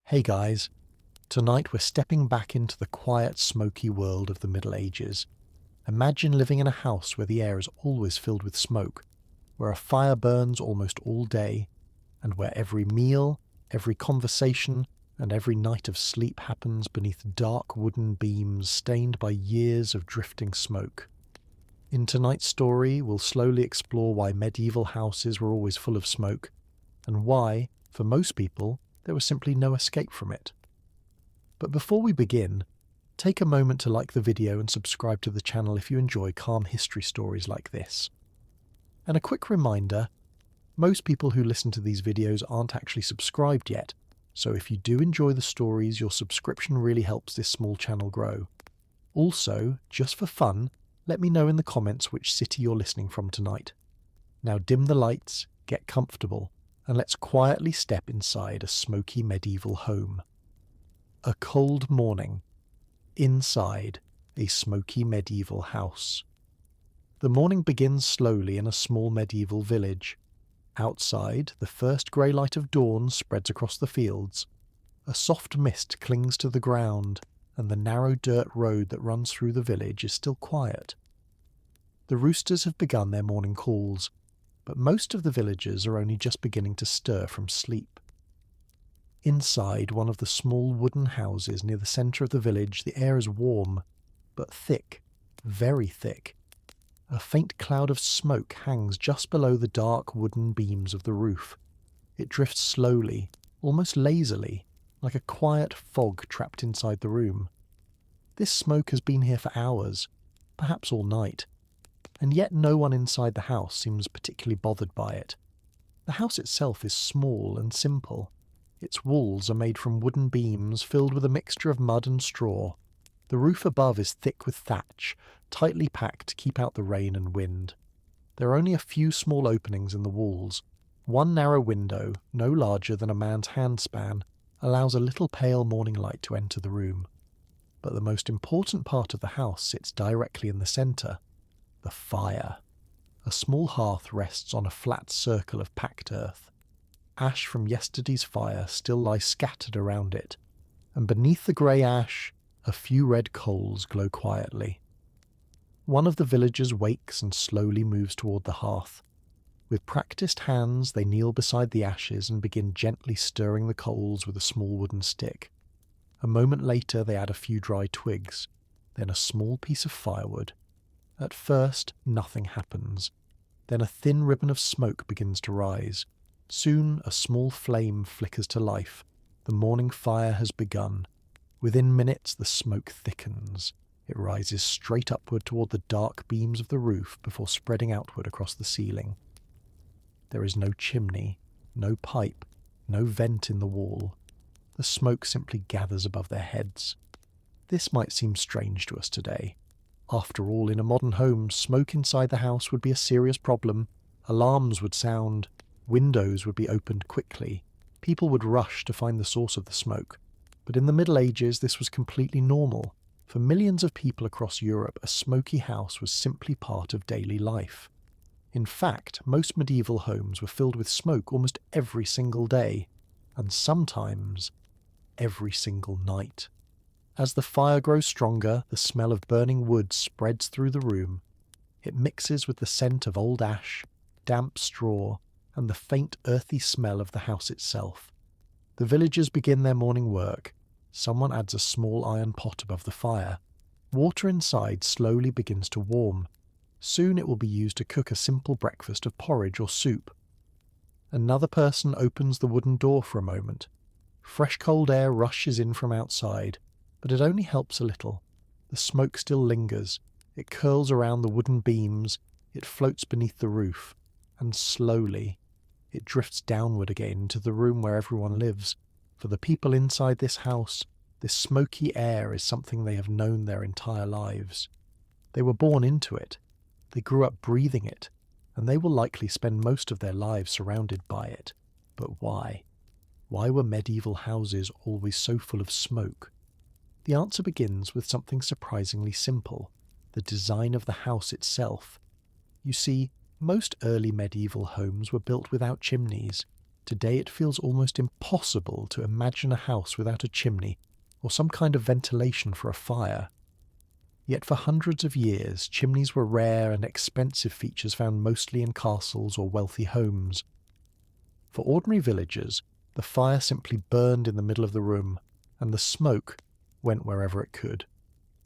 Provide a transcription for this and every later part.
Hey guys, tonight we're stepping back into the quiet, smoky world of the Middle Ages. Imagine living in a house where the air is always filled with smoke, where a fire burns almost all day, and where every meal, every conversation, and every night of sleep happens beneath dark wooden beams stained by years of drifting smoke. In tonight's story, we'll slowly explore why medieval houses were always full of smoke, and why, for most people, there was simply no escape from it. But before we begin, take a moment to like the video and subscribe to the channel if you enjoy calm history stories like this. And a quick reminder, most people who listen to these videos aren't actually subscribed yet, so if you do enjoy the stories, your subscription really helps this small channel grow. Also, just for fun, let me know in the comments which city you're listening from tonight. Now dim the lights, get comfortable, and let's quietly step inside a smoky medieval home. A cold morning. Inside a smoky medieval house. The morning begins slowly in a small medieval village. Outside, the first grey light of dawn spreads across the fields. A soft mist clings to the ground, and the narrow dirt road that runs through the village is still quiet. The roosters have begun their morning calls, but most of the villagers are only just beginning to stir from sleep. Inside one of the small wooden houses near the centre of the village, the air is warm, but thick, very thick. A faint cloud of smoke hangs just below the dark wooden beams of the roof. It drifts slowly, almost lazily, like a quiet fog trapped inside the room. This smoke has been here for hours, perhaps all night, and yet no one inside the house seems particularly bothered by it. The house itself is small and simple. Its walls are made from wooden beams filled with a mixture of mud and straw. The roof above is thick with thatch, tightly packed to keep out the rain and wind. There are only a few small openings in the walls. One narrow window, no larger than a man's handspan, allows a little pale morning light to enter the room. But the most important part of the house sits directly in the centre. The fire. A small hearth rests on a flat circle of packed earth. Ash from yesterday's fire still lies scattered around it, and beneath the grey ash, a few red coals glow quietly. One of the villagers wakes and slowly moves toward the hearth. With practised hands, they kneel beside the ashes and begin gently stirring the coals with a small wooden stick. A moment later, they add a few dry twigs, then a small piece of firewood. At first, nothing happens. Then a thin ribbon of smoke begins to rise. Soon, a small flame flickers to life. The morning fire has begun. Within minutes, the smoke thickens. It rises straight upward toward the dark beams of the roof before spreading outward across the ceiling. There is no chimney, no pipe, no vent in the wall. The smoke simply gathers above their heads. This might seem strange to us today. After all, in a modern home, smoke inside the house would be a serious problem. Alarms would sound, windows would be opened quickly, people would rush to find the source of the smoke. But in the Middle Ages, this was completely normal. For millions of people across Europe, a smoky house was simply part of daily life. In fact, most medieval homes were filled with smoke almost every single day, and sometimes every single night. As the fire grows stronger, the smell of burning wood spreads through the room. It mixes with the scent of old ash, damp straw, and the faint earthy smell of the house itself. The villagers begin their morning work. Someone adds a small iron pot above the fire. Water inside slowly begins to warm. Soon it will be used to cook a simple breakfast of porridge or soup. Another person opens the wooden door for a moment. Fresh cold air rushes in from outside, but it only helps a little. The smoke still lingers. It curls around the wooden beams, it floats beneath the roof, and slowly it drifts downward again into the room where everyone lives. For the people inside this house, this smoky air is something they have known their entire lives. They were born into it, they grew up breathing it, and they will likely spend most of their lives surrounded by it. But why? Why were medieval houses always so full of smoke? The answer begins with something surprisingly simple: the design of the house itself. You see, most early medieval homes were built without chimneys. Today it feels almost impossible to imagine a house without a chimney or some kind of ventilation for a fire. Yet for hundreds of years, chimneys were rare and expensive features found mostly in castles or wealthy homes. For ordinary villagers, the fire simply burned in the middle of the room, and the smoke went wherever it could.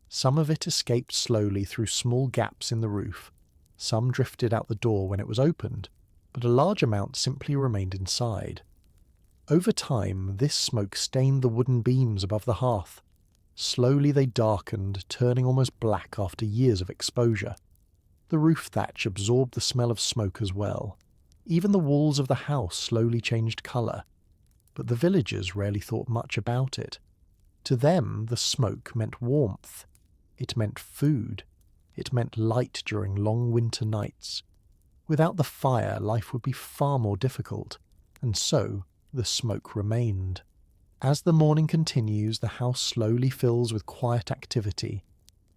Some of it escaped slowly through small gaps in the roof, some drifted out the door when it was opened, but a large amount simply remained inside. Over time, this smoke stained the wooden beams above the hearth. Slowly they darkened, turning almost black after years of exposure. The roof thatch absorbed the smell of smoke as well. Even the walls of the house slowly changed colour, but the villagers rarely thought much about it. To them, the smoke meant warmth. It meant food. It meant light during long winter nights. Without the fire, life would be far more difficult, and so the smoke remained. As the morning continues, the house slowly fills with quiet activity.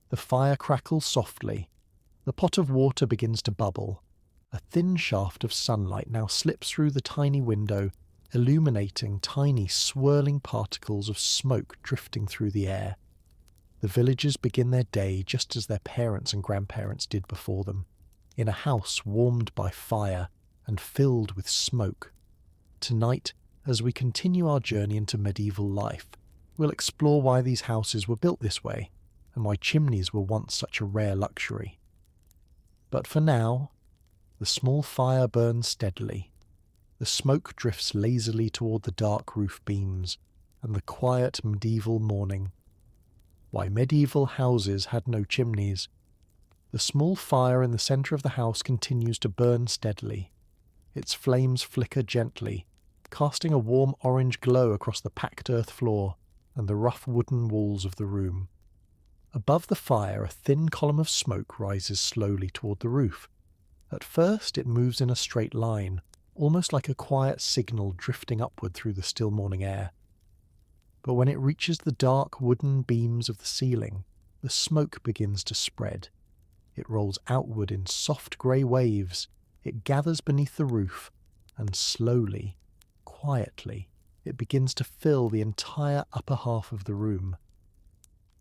The fire crackles softly. The pot of water begins to bubble. A thin shaft of sunlight now slips through the tiny window, illuminating tiny swirling particles of smoke drifting through the air. The villagers begin their day just as their parents and grandparents did before them, in a house warmed by fire and filled with smoke. Tonight, as we continue our journey into medieval life, we'll explore why these houses were built this way, and why chimneys were once such a rare luxury. But for now, the small fire burns steadily. The smoke drifts lazily toward the dark roof beams, and the quiet medieval morning. Why medieval houses had no chimneys. The small fire in the centre of the house continues to burn steadily. Its flames flicker gently, casting a warm orange glow across the packed earth floor and the rough wooden walls of the room. Above the fire, a thin column of smoke rises slowly toward the roof. At first it moves in a straight line, almost like a quiet signal drifting upward through the still morning air. But when it reaches the dark wooden beams of the ceiling, the smoke begins to spread. It rolls outward in soft grey waves, it gathers beneath the roof, and slowly, quietly, it begins to fill the entire upper half of the room.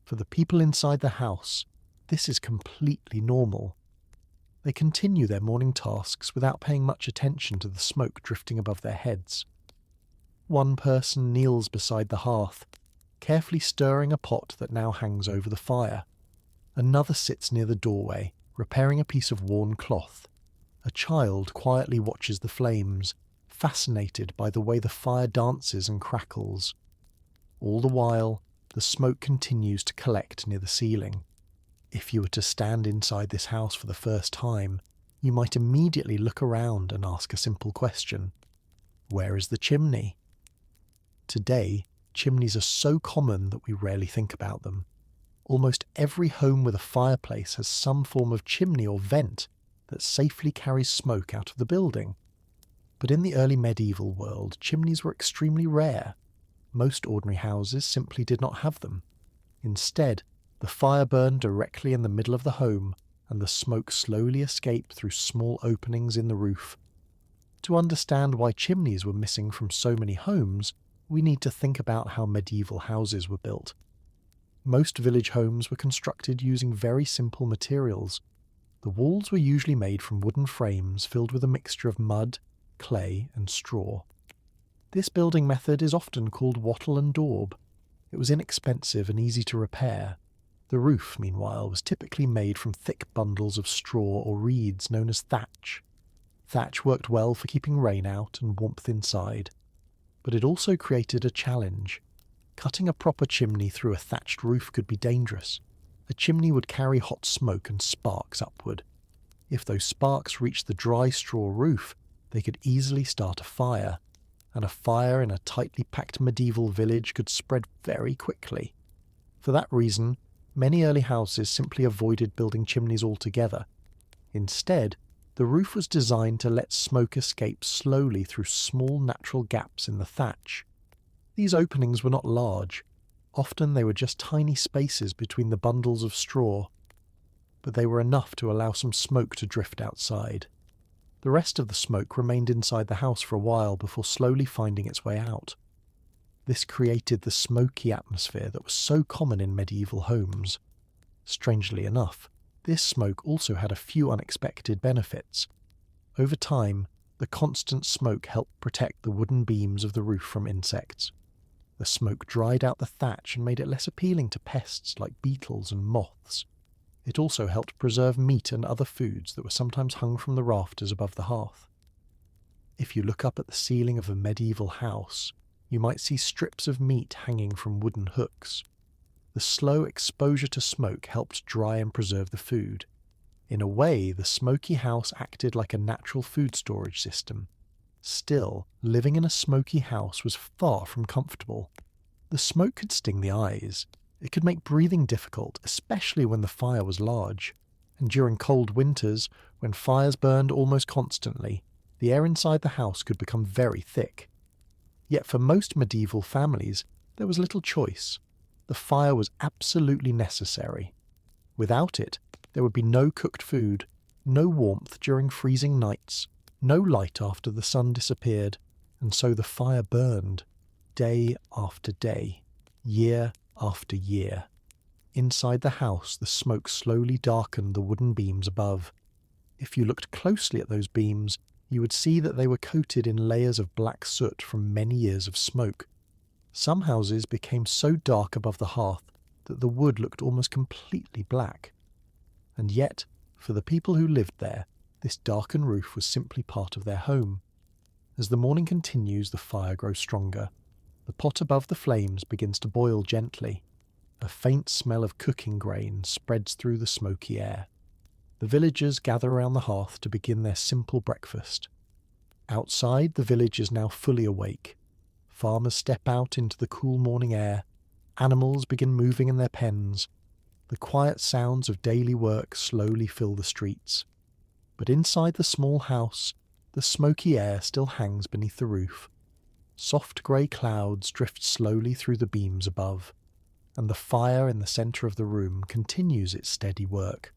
For the people inside the house, this is completely normal. They continue their morning tasks without paying much attention to the smoke drifting above their heads. One person kneels beside the hearth, carefully stirring a pot that now hangs over the fire. Another sits near the doorway, repairing a piece of worn cloth. A child quietly watches the flames, fascinated by the way the fire dances and crackles. All the while, the smoke continues to collect near the ceiling. If you were to stand inside this house for the first time, you might immediately look around and ask a simple question. Where is the chimney? Today, chimneys are so common that we rarely think about them. Almost every home with a fireplace has some form of chimney or vent that safely carries smoke out of the building. But in the early medieval world, chimneys were extremely rare. Most ordinary houses simply did not have them. Instead, the fire burned directly in the middle of the home, and the smoke slowly escaped through small openings in the roof. To understand why chimneys were missing from so many homes, we need to think about how medieval houses were built. Most village homes were constructed using very simple materials. The walls were usually made from wooden frames filled with a mixture of mud, clay, and straw. This building method is often called wattle and daub. It was inexpensive and easy to repair. The roof, meanwhile, was typically made from thick bundles of straw or reeds known as thatch. Thatch worked well for keeping rain out and warmth inside. But it also created a challenge. Cutting a proper chimney through a thatched roof could be dangerous. A chimney would carry hot smoke and sparks upward. If those sparks reached the dry straw roof, they could easily start a fire, and a fire in a tightly packed medieval village could spread very quickly. For that reason, many early houses simply avoided building chimneys altogether. Instead, the roof was designed to let smoke escape slowly through small natural gaps in the thatch. These openings were not large. Often they were just tiny spaces between the bundles of straw, but they were enough to allow some smoke to drift outside. The rest of the smoke remained inside the house for a while before slowly finding its way out. This created the smoky atmosphere that was so common in medieval homes. Strangely enough, this smoke also had a few unexpected benefits. Over time, the constant smoke helped protect the wooden beams of the roof from insects. The smoke dried out the thatch and made it less appealing to pests like beetles and moths. It also helped preserve meat and other foods that were sometimes hung from the rafters above the hearth. If you look up at the ceiling of a medieval house, you might see strips of meat hanging from wooden hooks. The slow exposure to smoke helped dry and preserve the food. In a way, the smoky house acted like a natural food storage system. Still, living in a smoky house was far from comfortable. The smoke could sting the eyes. It could make breathing difficult, especially when the fire was large. And during cold winters, when fires burned almost constantly, the air inside the house could become very thick. Yet for most medieval families, there was little choice. The fire was absolutely necessary. Without it, there would be no cooked food, no warmth during freezing nights, no light after the sun disappeared, and so the fire burned, day after day, year after year. Inside the house, the smoke slowly darkened the wooden beams above. If you looked closely at those beams, you would see that they were coated in layers of black soot from many years of smoke. Some houses became so dark above the hearth that the wood looked almost completely black. And yet, for the people who lived there, this darkened roof was simply part of their home. As the morning continues, the fire grows stronger. The pot above the flames begins to boil gently. A faint smell of cooking grain spreads through the smoky air. The villagers gather around the hearth to begin their simple breakfast. Outside, the village is now fully awake. Farmers step out into the cool morning air. Animals begin moving in their pens. The quiet sounds of daily work slowly fill the streets. But inside the small house, the smoky air still hangs beneath the roof. Soft grey clouds drift slowly through the beams above, and the fire in the centre of the room continues its steady work,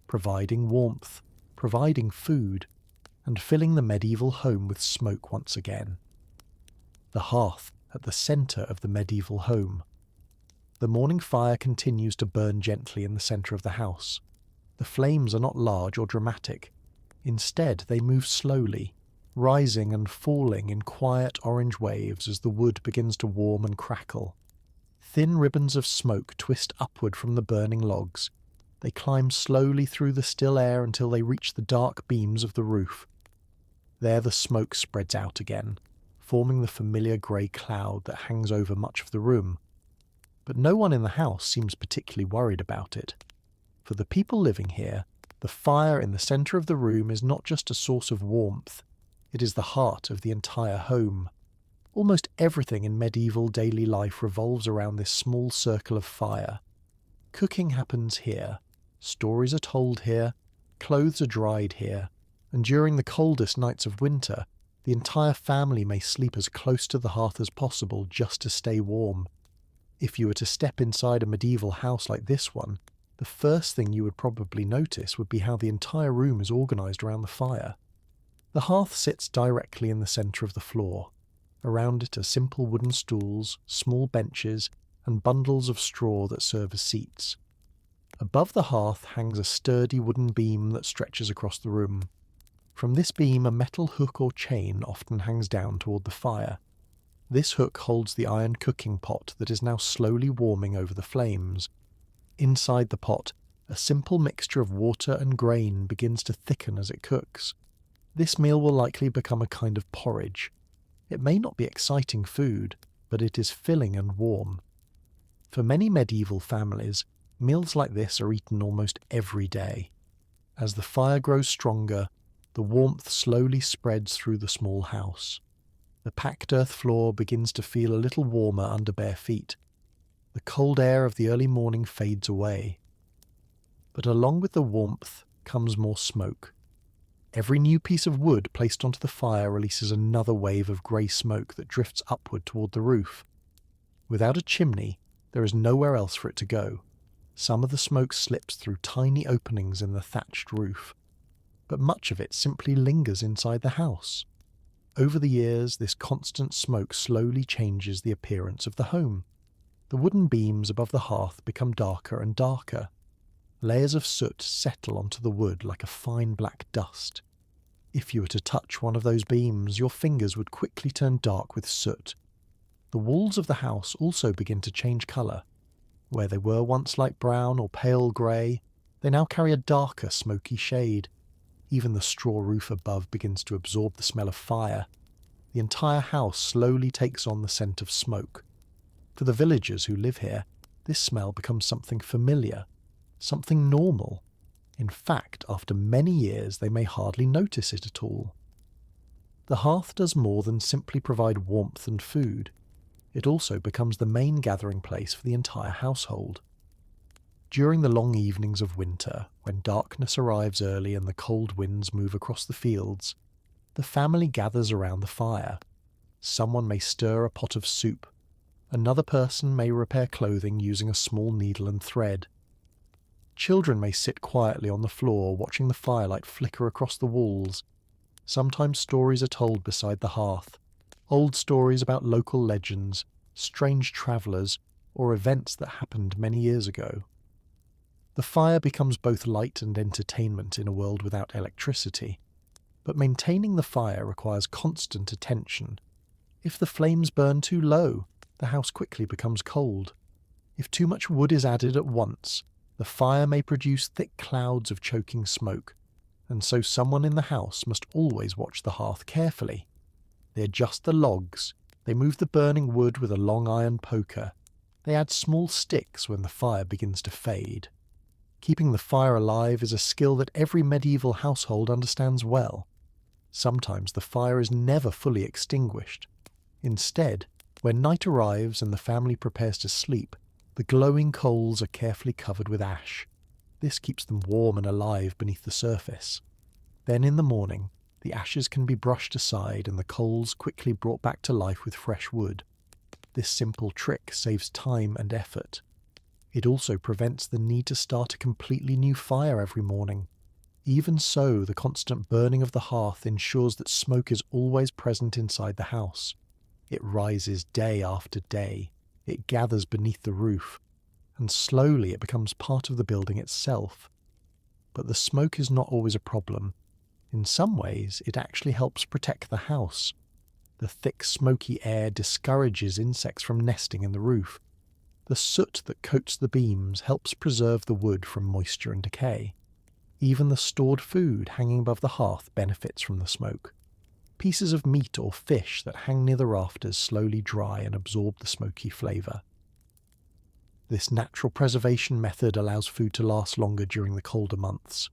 providing warmth, providing food, and filling the medieval home with smoke once again. The hearth at the centre of the medieval home. The morning fire continues to burn gently in the centre of the house. The flames are not large or dramatic. Instead, they move slowly, rising and falling in quiet orange waves as the wood begins to warm and crackle. Thin ribbons of smoke twist upward from the burning logs. They climb slowly through the still air until they reach the dark beams of the roof. There the smoke spreads out again, forming the familiar grey cloud that hangs over much of the room. But no one in the house seems particularly worried about it. For the people living here, the fire in the centre of the room is not just a source of warmth, it is the heart of the entire home. Almost everything in medieval daily life revolves around this small circle of fire. Cooking happens here, stories are told here, clothes are dried here, and during the coldest nights of winter, the entire family may sleep as close to the hearth as possible just to stay warm. If you were to step inside a medieval house like this one, the first thing you would probably notice would be how the entire room is organised around the fire. The hearth sits directly in the centre of the floor. Around it are simple wooden stools, small benches, and bundles of straw that serve as seats. Above the hearth hangs a sturdy wooden beam that stretches across the room. From this beam, a metal hook or chain often hangs down toward the fire. This hook holds the iron cooking pot that is now slowly warming over the flames. Inside the pot, a simple mixture of water and grain begins to thicken as it cooks. This meal will likely become a kind of porridge. It may not be exciting food, but it is filling and warm. For many medieval families, meals like this are eaten almost every day. As the fire grows stronger, the warmth slowly spreads through the small house. The packed earth floor begins to feel a little warmer under bare feet. The cold air of the early morning fades away. But along with the warmth comes more smoke. Every new piece of wood placed onto the fire releases another wave of grey smoke that drifts upward toward the roof. Without a chimney, there is nowhere else for it to go. Some of the smoke slips through tiny openings in the thatched roof. but much of it simply lingers inside the house. Over the years, this constant smoke slowly changes the appearance of the home. The wooden beams above the hearth become darker and darker. Layers of soot settle onto the wood like a fine black dust. If you were to touch one of those beams, your fingers would quickly turn dark with soot. The walls of the house also begin to change colour. Where they were once light brown or pale grey, they now carry a darker, smoky shade. Even the straw roof above begins to absorb the smell of fire. The entire house slowly takes on the scent of smoke. For the villagers who live here, this smell becomes something familiar, something normal. In fact, after many years, they may hardly notice it at all. The hearth does more than simply provide warmth and food. It also becomes the main gathering place for the entire household. During the long evenings of winter, when darkness arrives early and the cold winds move across the fields, the family gathers around the fire. Someone may stir a pot of soup. Another person may repair clothing using a small needle and thread. Children may sit quietly on the floor watching the firelight flicker across the walls. Sometimes stories are told beside the hearth. Old stories about local legends, strange travellers, or events that happened many years ago. The fire becomes both light and entertainment in a world without electricity. But maintaining the fire requires constant attention. If the flames burn too low, the house quickly becomes cold. If too much wood is added at once, the fire may produce thick clouds of choking smoke, and so someone in the house must always watch the hearth carefully. They adjust the logs, they move the burning wood with a long iron poker, they add small sticks when the fire begins to fade. Keeping the fire alive is a skill that every medieval household understands well. Sometimes the fire is never fully extinguished. Instead, when night arrives and the family prepares to sleep, the glowing coals are carefully covered with ash. This keeps them warm and alive beneath the surface. Then in the morning, the ashes can be brushed aside and the coals quickly brought back to life with fresh wood. This simple trick saves time and effort. It also prevents the need to start a completely new fire every morning. Even so, the constant burning of the hearth ensures that smoke is always present inside the house. It rises day after day. It gathers beneath the roof, and slowly it becomes part of the building itself. But the smoke is not always a problem. In some ways, it actually helps protect the house. The thick, smoky air discourages insects from nesting in the roof. The soot that coats the beams helps preserve the wood from moisture and decay. Even the stored food hanging above the hearth benefits from the smoke. Pieces of meat or fish that hang near the rafters slowly dry and absorb the smoky flavour. This natural preservation method allows food to last longer during the colder months.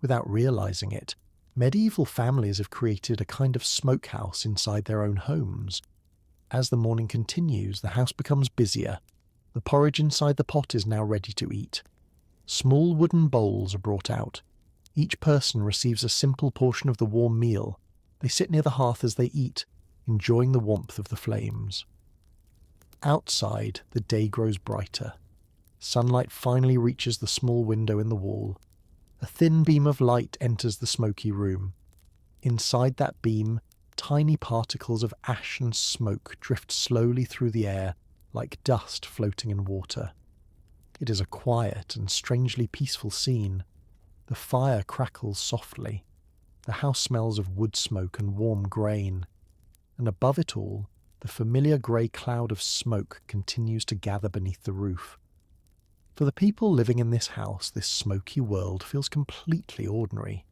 Without realising it, medieval families have created a kind of smokehouse inside their own homes. As the morning continues, the house becomes busier. The porridge inside the pot is now ready to eat. Small wooden bowls are brought out. Each person receives a simple portion of the warm meal. They sit near the hearth as they eat, enjoying the warmth of the flames. Outside, the day grows brighter. Sunlight finally reaches the small window in the wall. A thin beam of light enters the smoky room. Inside that beam, tiny particles of ash and smoke drift slowly through the air, like dust floating in water. It is a quiet and strangely peaceful scene. The fire crackles softly. The house smells of wood smoke and warm grain. And above it all, the familiar grey cloud of smoke continues to gather beneath the roof. For the people living in this house, this smoky world feels completely ordinary.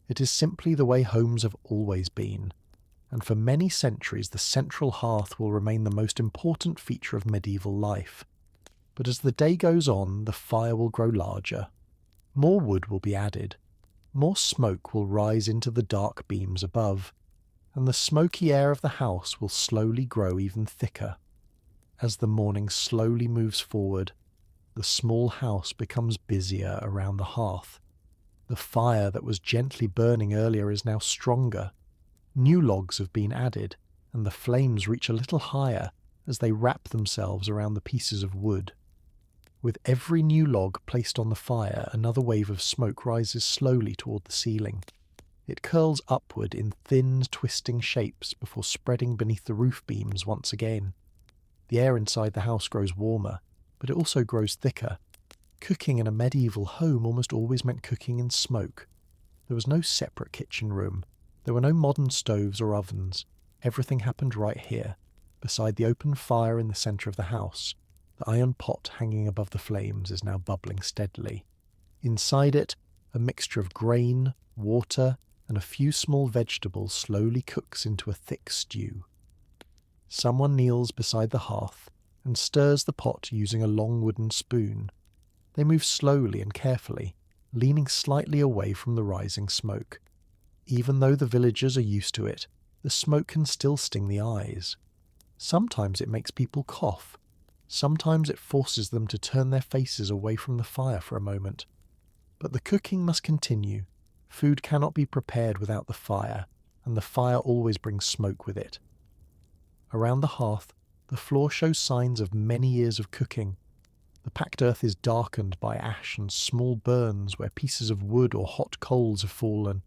It is simply the way homes have always been. And for many centuries, the central hearth will remain the most important feature of medieval life. But as the day goes on, the fire will grow larger. More wood will be added. More smoke will rise into the dark beams above, and the smoky air of the house will slowly grow even thicker. As the morning slowly moves forward, the small house becomes busier around the hearth. The fire that was gently burning earlier is now stronger. New logs have been added, and the flames reach a little higher as they wrap themselves around the pieces of wood. With every new log placed on the fire, another wave of smoke rises slowly toward the ceiling. It curls upward in thin, twisting shapes before spreading beneath the roof beams once again. The air inside the house grows warmer, but it also grows thicker. Cooking in a medieval home almost always meant cooking in smoke. There was no separate kitchen room. There were no modern stoves or ovens. Everything happened right here, beside the open fire in the centre of the house. The iron pot hanging above the flames is now bubbling steadily. Inside it, a mixture of grain, water, and a few small vegetables slowly cooks into a thick stew. Someone kneels beside the hearth and stirs the pot using a long wooden spoon. They move slowly and carefully, leaning slightly away from the rising smoke. Even though the villagers are used to it, the smoke can still sting the eyes. Sometimes it makes people cough. Sometimes it forces them to turn their faces away from the fire for a moment. But the cooking must continue. Food cannot be prepared without the fire, and the fire always brings smoke with it. Around the hearth, the floor shows signs of many years of cooking. The packed earth is darkened by ash and small burns where pieces of wood or hot coals have fallen.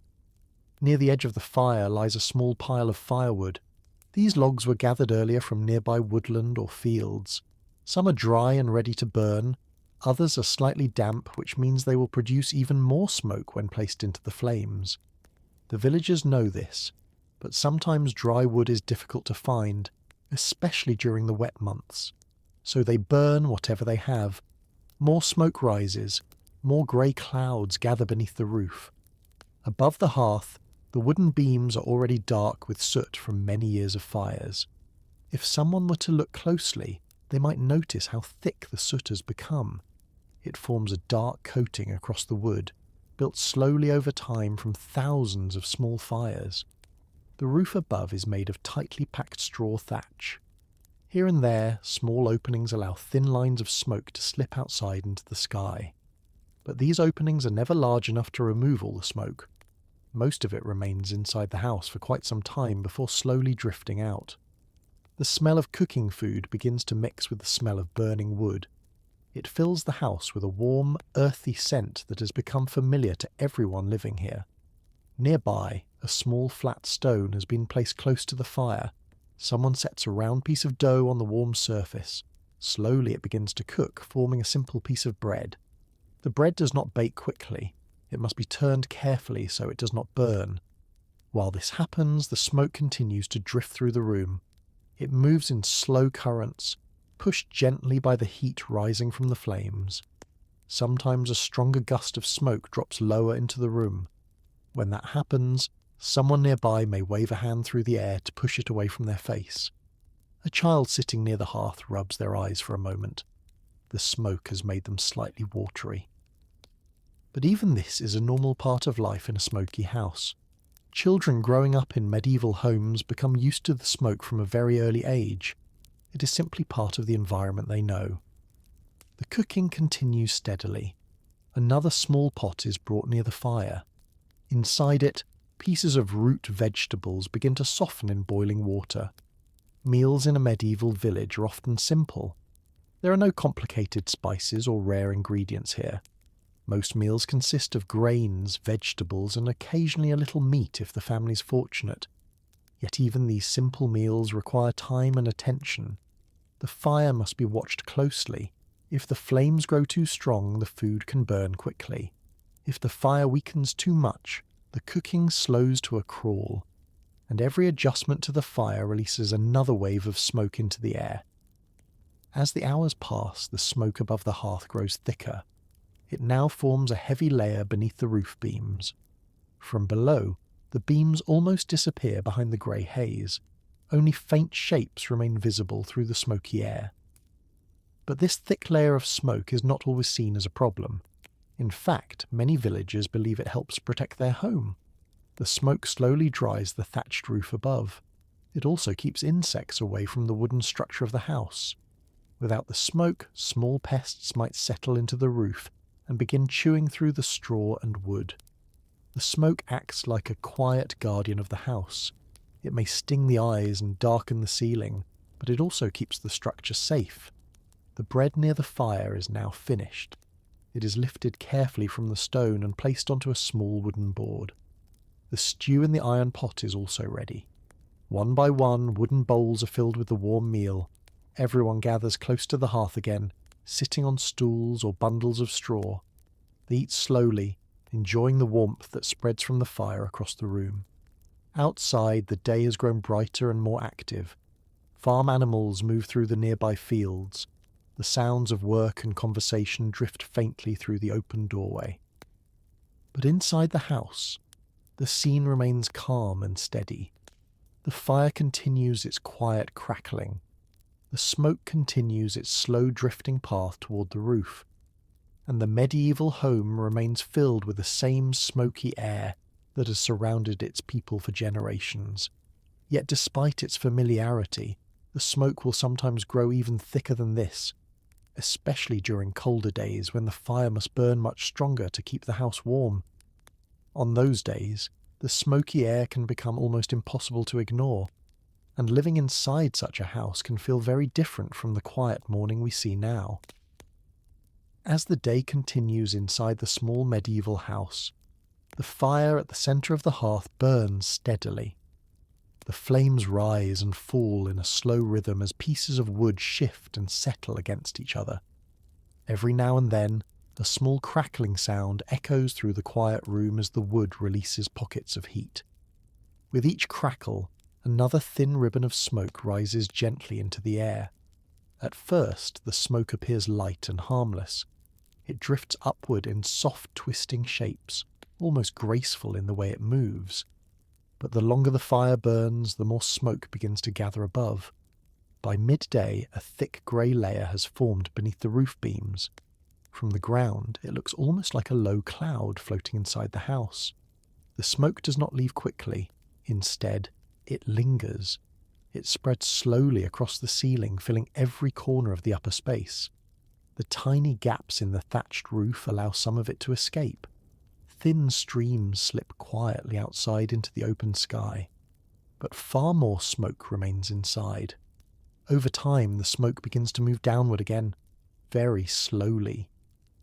Near the edge of the fire lies a small pile of firewood. These logs were gathered earlier from nearby woodland or fields. Some are dry and ready to burn. Others are slightly damp, which means they will produce even more smoke when placed into the flames. The villagers know this, but sometimes dry wood is difficult to find, especially during the wet months. So they burn whatever they have. More smoke rises. More grey clouds gather beneath the roof. Above the hearth, the wooden beams are already dark with soot from many years of fires. If someone were to look closely, they might notice how thick the soot has become. It forms a dark coating across the wood, built slowly over time from thousands of small fires. The roof above is made of tightly packed straw thatch. Here and there, small openings allow thin lines of smoke to slip outside into the sky. But these openings are never large enough to remove all the smoke. Most of it remains inside the house for quite some time before slowly drifting out. The smell of cooking food begins to mix with the smell of burning wood. It fills the house with a warm, earthy scent that has become familiar to everyone living here. Nearby, a small flat stone has been placed close to the fire. Someone sets a round piece of dough on the warm surface. Slowly it begins to cook, forming a simple piece of bread. The bread does not bake quickly. It must be turned carefully so it does not burn. While this happens, the smoke continues to drift through the room. It moves in slow currents, pushed gently by the heat rising from the flames. Sometimes a stronger gust of smoke drops lower into the room. When that happens, someone nearby may wave a hand through the air to push it away from their face. A child sitting near the hearth rubs their eyes for a moment. The smoke has made them slightly watery. But even this is a normal part of life in a smoky house. Children growing up in medieval homes become used to the smoke from a very early age. It is simply part of the environment they know. The cooking continues steadily. Another small pot is brought near the fire. Inside it, pieces of root vegetables begin to soften in boiling water. Meals in a medieval village are often simple. There are no complicated spices or rare ingredients here. Most meals consist of grains, vegetables, and occasionally a little meat if the family's fortunate. Yet even these simple meals require time and attention. The fire must be watched closely. If the flames grow too strong, the food can burn quickly. If the fire weakens too much, the cooking slows to a crawl. And every adjustment to the fire releases another wave of smoke into the air. As the hours pass, the smoke above the hearth grows thicker. It now forms a heavy layer beneath the roof beams. From below, the beams almost disappear behind the grey haze. Only faint shapes remain visible through the smoky air. But this thick layer of smoke is not always seen as a problem. In fact, many villagers believe it helps protect their home. The smoke slowly dries the thatched roof above. It also keeps insects away from the wooden structure of the house. Without the smoke, small pests might settle into the roof and begin chewing through the straw and wood. The smoke acts like a quiet guardian of the house. It may sting the eyes and darken the ceiling, but it also keeps the structure safe. The bread near the fire is now finished. It is lifted carefully from the stone and placed onto a small wooden board. The stew in the iron pot is also ready. One by one, wooden bowls are filled with the warm meal. Everyone gathers close to the hearth again, sitting on stools or bundles of straw. They eat slowly, enjoying the warmth that spreads from the fire across the room. Outside, the day has grown brighter and more active. Farm animals move through the nearby fields. The sounds of work and conversation drift faintly through the open doorway. But inside the house, the scene remains calm and steady. The fire continues its quiet crackling. The smoke continues its slow drifting path toward the roof. And the medieval home remains filled with the same smoky air that has surrounded its people for generations. Yet despite its familiarity, the smoke will sometimes grow even thicker than this, especially during colder days when the fire must burn much stronger to keep the house warm. On those days, the smoky air can become almost impossible to ignore, and living inside such a house can feel very different from the quiet morning we see now. As the day continues inside the small medieval house, the fire at the centre of the hearth burns steadily. The flames rise and fall in a slow rhythm as pieces of wood shift and settle against each other. Every now and then, a small crackling sound echoes through the quiet room as the wood releases pockets of heat. With each crackle, another thin ribbon of smoke rises gently into the air. At first, the smoke appears light and harmless. It drifts upward in soft, twisting shapes, almost graceful in the way it moves. But the longer the fire burns, the more smoke begins to gather above. By midday, a thick grey layer has formed beneath the roof beams. From the ground, it looks almost like a low cloud floating inside the house. The smoke does not leave quickly. Instead, it lingers. It spreads slowly across the ceiling, filling every corner of the upper space. The tiny gaps in the thatched roof allow some of it to escape. Thin streams slip quietly outside into the open sky. But far more smoke remains inside. Over time, the smoke begins to move downward again, very slowly.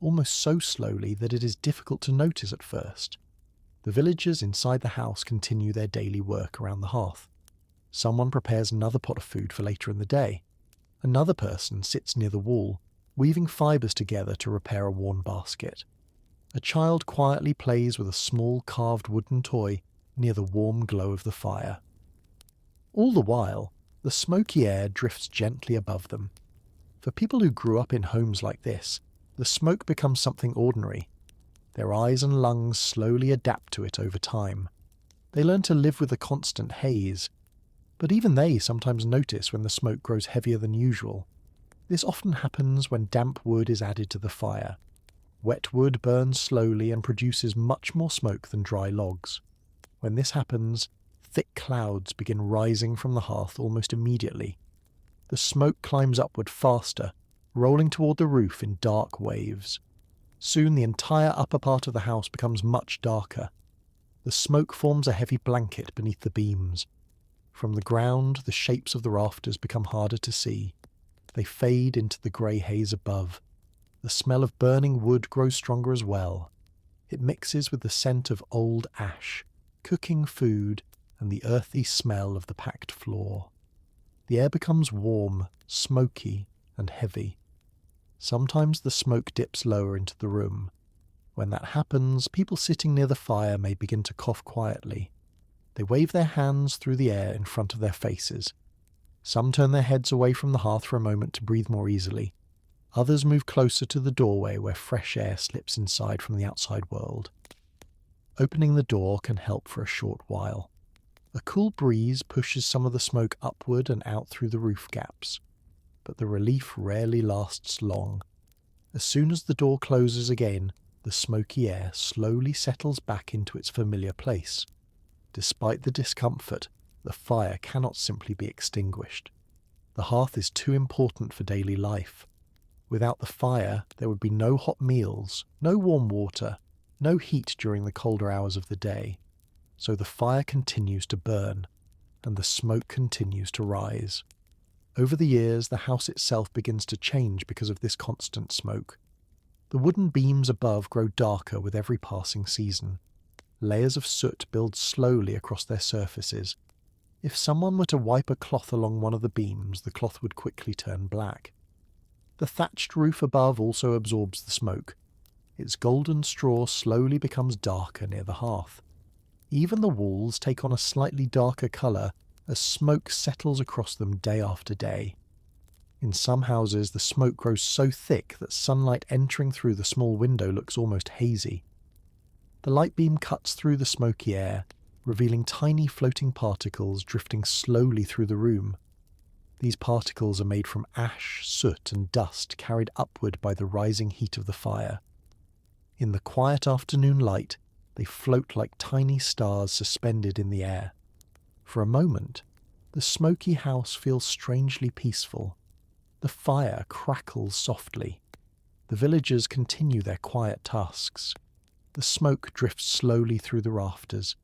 Almost so slowly that it is difficult to notice at first. The villagers inside the house continue their daily work around the hearth. Someone prepares another pot of food for later in the day. Another person sits near the wall, weaving fibres together to repair a worn basket. A child quietly plays with a small carved wooden toy near the warm glow of the fire. All the while, the smoky air drifts gently above them. For people who grew up in homes like this, the smoke becomes something ordinary. Their eyes and lungs slowly adapt to it over time. They learn to live with the constant haze, but even they sometimes notice when the smoke grows heavier than usual. This often happens when damp wood is added to the fire. Wet wood burns slowly and produces much more smoke than dry logs. When this happens, thick clouds begin rising from the hearth almost immediately. The smoke climbs upward faster, rolling toward the roof in dark waves. Soon the entire upper part of the house becomes much darker. The smoke forms a heavy blanket beneath the beams. From the ground, the shapes of the rafters become harder to see. They fade into the grey haze above. The smell of burning wood grows stronger as well. It mixes with the scent of old ash, cooking food, and the earthy smell of the packed floor. The air becomes warm, smoky, and heavy. Sometimes the smoke dips lower into the room. When that happens, people sitting near the fire may begin to cough quietly. They wave their hands through the air in front of their faces. Some turn their heads away from the hearth for a moment to breathe more easily. Others move closer to the doorway where fresh air slips inside from the outside world. Opening the door can help for a short while. A cool breeze pushes some of the smoke upward and out through the roof gaps. But the relief rarely lasts long. As soon as the door closes again, the smoky air slowly settles back into its familiar place. Despite the discomfort, the fire cannot simply be extinguished. The hearth is too important for daily life. Without the fire, there would be no hot meals, no warm water, no heat during the colder hours of the day. So the fire continues to burn, and the smoke continues to rise. Over the years, the house itself begins to change because of this constant smoke. The wooden beams above grow darker with every passing season, layers of soot build slowly across their surfaces. If someone were to wipe a cloth along one of the beams, the cloth would quickly turn black. The thatched roof above also absorbs the smoke. Its golden straw slowly becomes darker near the hearth. Even the walls take on a slightly darker colour as smoke settles across them day after day. In some houses, the smoke grows so thick that sunlight entering through the small window looks almost hazy. The light beam cuts through the smoky air, revealing tiny floating particles drifting slowly through the room. These particles are made from ash, soot, and dust carried upward by the rising heat of the fire. In the quiet afternoon light, they float like tiny stars suspended in the air. For a moment, the smoky house feels strangely peaceful. The fire crackles softly. The villagers continue their quiet tasks. The smoke drifts slowly through the rafters.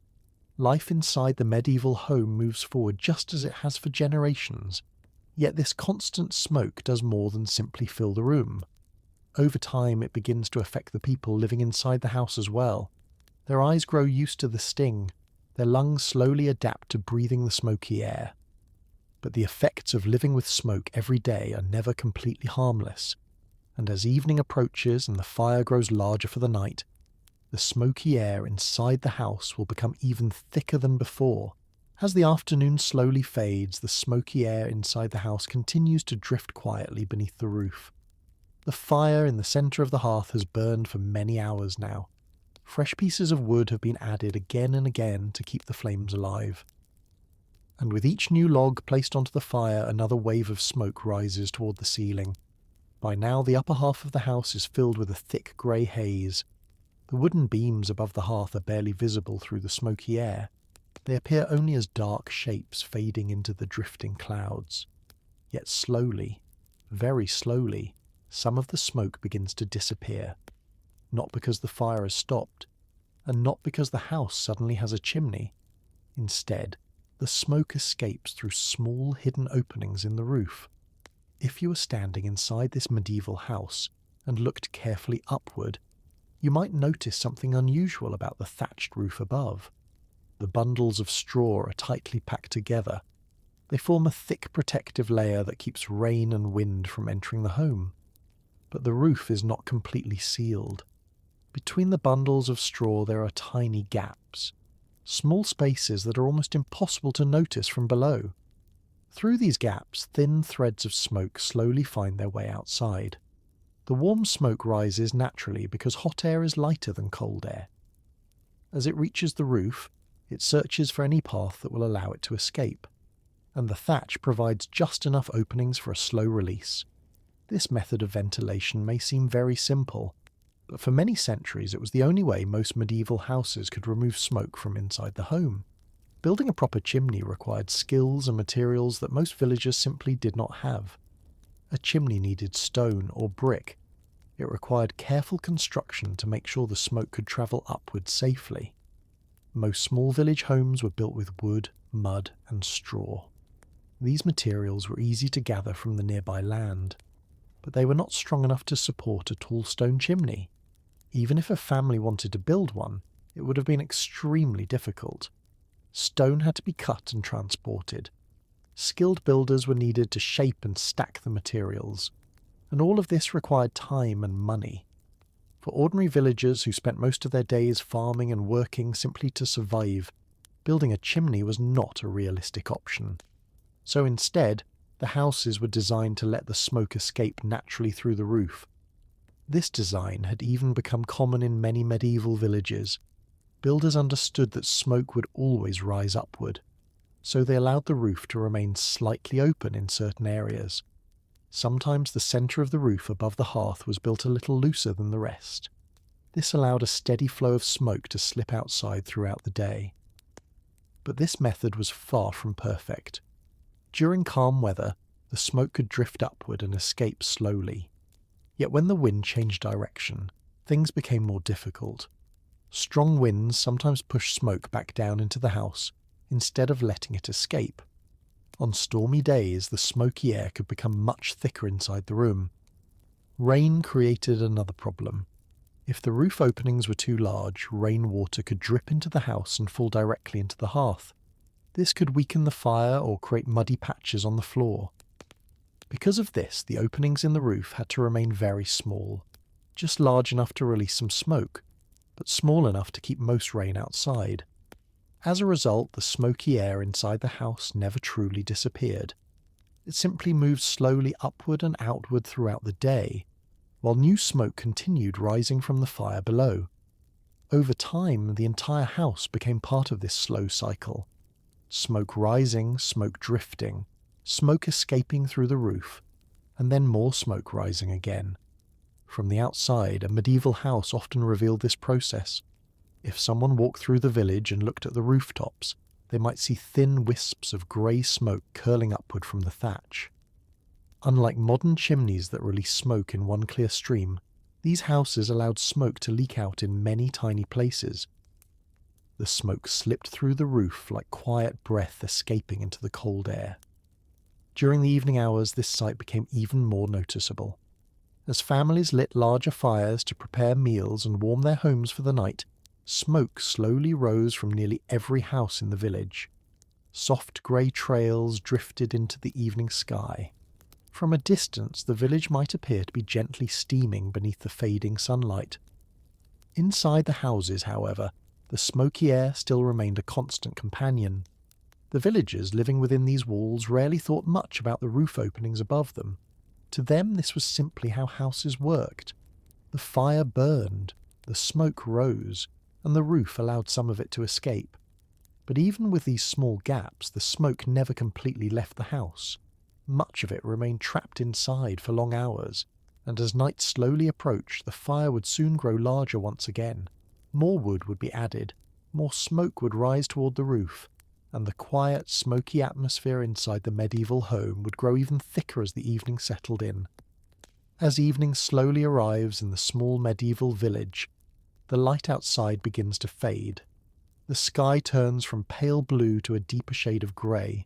Life inside the medieval home moves forward just as it has for generations. Yet this constant smoke does more than simply fill the room. Over time, it begins to affect the people living inside the house as well. Their eyes grow used to the sting. Their lungs slowly adapt to breathing the smoky air. But the effects of living with smoke every day are never completely harmless, and as evening approaches and the fire grows larger for the night, the smoky air inside the house will become even thicker than before. As the afternoon slowly fades, the smoky air inside the house continues to drift quietly beneath the roof. The fire in the centre of the hearth has burned for many hours now. Fresh pieces of wood have been added again and again to keep the flames alive. And with each new log placed onto the fire, another wave of smoke rises toward the ceiling. By now, the upper half of the house is filled with a thick grey haze. The wooden beams above the hearth are barely visible through the smoky air. They appear only as dark shapes fading into the drifting clouds. Yet slowly, very slowly, some of the smoke begins to disappear. Not because the fire has stopped, and not because the house suddenly has a chimney. Instead, the smoke escapes through small hidden openings in the roof. If you were standing inside this medieval house and looked carefully upward, you might notice something unusual about the thatched roof above. The bundles of straw are tightly packed together. They form a thick protective layer that keeps rain and wind from entering the home. But the roof is not completely sealed. Between the bundles of straw there are tiny gaps, small spaces that are almost impossible to notice from below. Through these gaps, thin threads of smoke slowly find their way outside. The warm smoke rises naturally because hot air is lighter than cold air. As it reaches the roof, it searches for any path that will allow it to escape, and the thatch provides just enough openings for a slow release. This method of ventilation may seem very simple, but for many centuries it was the only way most medieval houses could remove smoke from inside the home. Building a proper chimney required skills and materials that most villagers simply did not have. A chimney needed stone or brick. It required careful construction to make sure the smoke could travel upwards safely. Most small village homes were built with wood, mud, and straw. These materials were easy to gather from the nearby land, but they were not strong enough to support a tall stone chimney. Even if a family wanted to build one, it would have been extremely difficult. Stone had to be cut and transported. Skilled builders were needed to shape and stack the materials, and all of this required time and money. For ordinary villagers who spent most of their days farming and working simply to survive, building a chimney was not a realistic option. So instead, the houses were designed to let the smoke escape naturally through the roof. This design had even become common in many medieval villages. Builders understood that smoke would always rise upward, so they allowed the roof to remain slightly open in certain areas. Sometimes the centre of the roof above the hearth was built a little looser than the rest. This allowed a steady flow of smoke to slip outside throughout the day. But this method was far from perfect. During calm weather, the smoke could drift upward and escape slowly. Yet when the wind changed direction, things became more difficult. Strong winds sometimes pushed smoke back down into the house, instead of letting it escape. On stormy days, the smoky air could become much thicker inside the room. Rain created another problem. If the roof openings were too large, rainwater could drip into the house and fall directly into the hearth. This could weaken the fire or create muddy patches on the floor. Because of this, the openings in the roof had to remain very small, just large enough to release some smoke, but small enough to keep most rain outside. As a result, the smoky air inside the house never truly disappeared. It simply moved slowly upward and outward throughout the day, while new smoke continued rising from the fire below. Over time, the entire house became part of this slow cycle. Smoke rising, smoke drifting, smoke escaping through the roof, and then more smoke rising again. From the outside, a medieval house often revealed this process. If someone walked through the village and looked at the rooftops, they might see thin wisps of grey smoke curling upward from the thatch. Unlike modern chimneys that release smoke in one clear stream, these houses allowed smoke to leak out in many tiny places. The smoke slipped through the roof like quiet breath escaping into the cold air. During the evening hours, this sight became even more noticeable. As families lit larger fires to prepare meals and warm their homes for the night, smoke slowly rose from nearly every house in the village. Soft grey trails drifted into the evening sky. From a distance, the village might appear to be gently steaming beneath the fading sunlight. Inside the houses, however, the smoky air still remained a constant companion. The villagers living within these walls rarely thought much about the roof openings above them. To them, this was simply how houses worked. The fire burned, the smoke rose, and the roof allowed some of it to escape. But even with these small gaps, the smoke never completely left the house. Much of it remained trapped inside for long hours, and as night slowly approached, the fire would soon grow larger once again. More wood would be added, more smoke would rise toward the roof, and the quiet, smoky atmosphere inside the medieval home would grow even thicker as the evening settled in. As evening slowly arrives in the small medieval village, the light outside begins to fade. The sky turns from pale blue to a deeper shade of grey.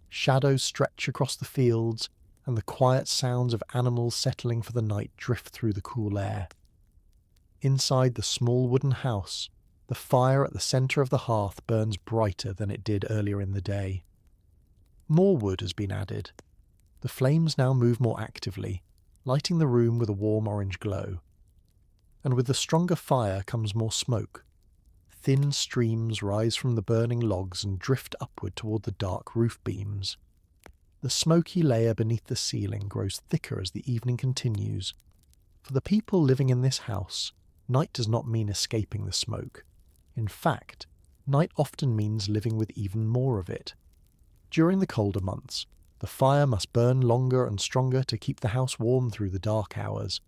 Shadows stretch across the fields, and the quiet sounds of animals settling for the night drift through the cool air. Inside the small wooden house, the fire at the centre of the hearth burns brighter than it did earlier in the day. More wood has been added. The flames now move more actively, lighting the room with a warm orange glow. And with the stronger fire comes more smoke. Thin streams rise from the burning logs and drift upward toward the dark roof beams. The smoky layer beneath the ceiling grows thicker as the evening continues. For the people living in this house, night does not mean escaping the smoke. In fact, night often means living with even more of it. During the colder months, the fire must burn longer and stronger to keep the house warm through the dark hours.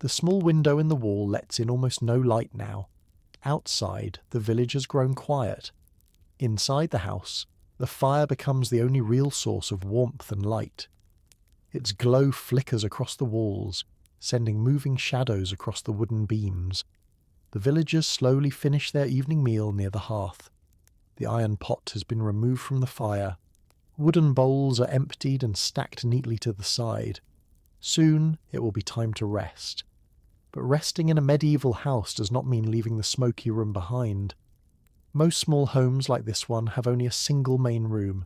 The small window in the wall lets in almost no light now. Outside, the village has grown quiet. Inside the house, the fire becomes the only real source of warmth and light. Its glow flickers across the walls, sending moving shadows across the wooden beams. The villagers slowly finish their evening meal near the hearth. The iron pot has been removed from the fire. Wooden bowls are emptied and stacked neatly to the side. Soon it will be time to rest. But resting in a medieval house does not mean leaving the smoky room behind. Most small homes like this one have only a single main room.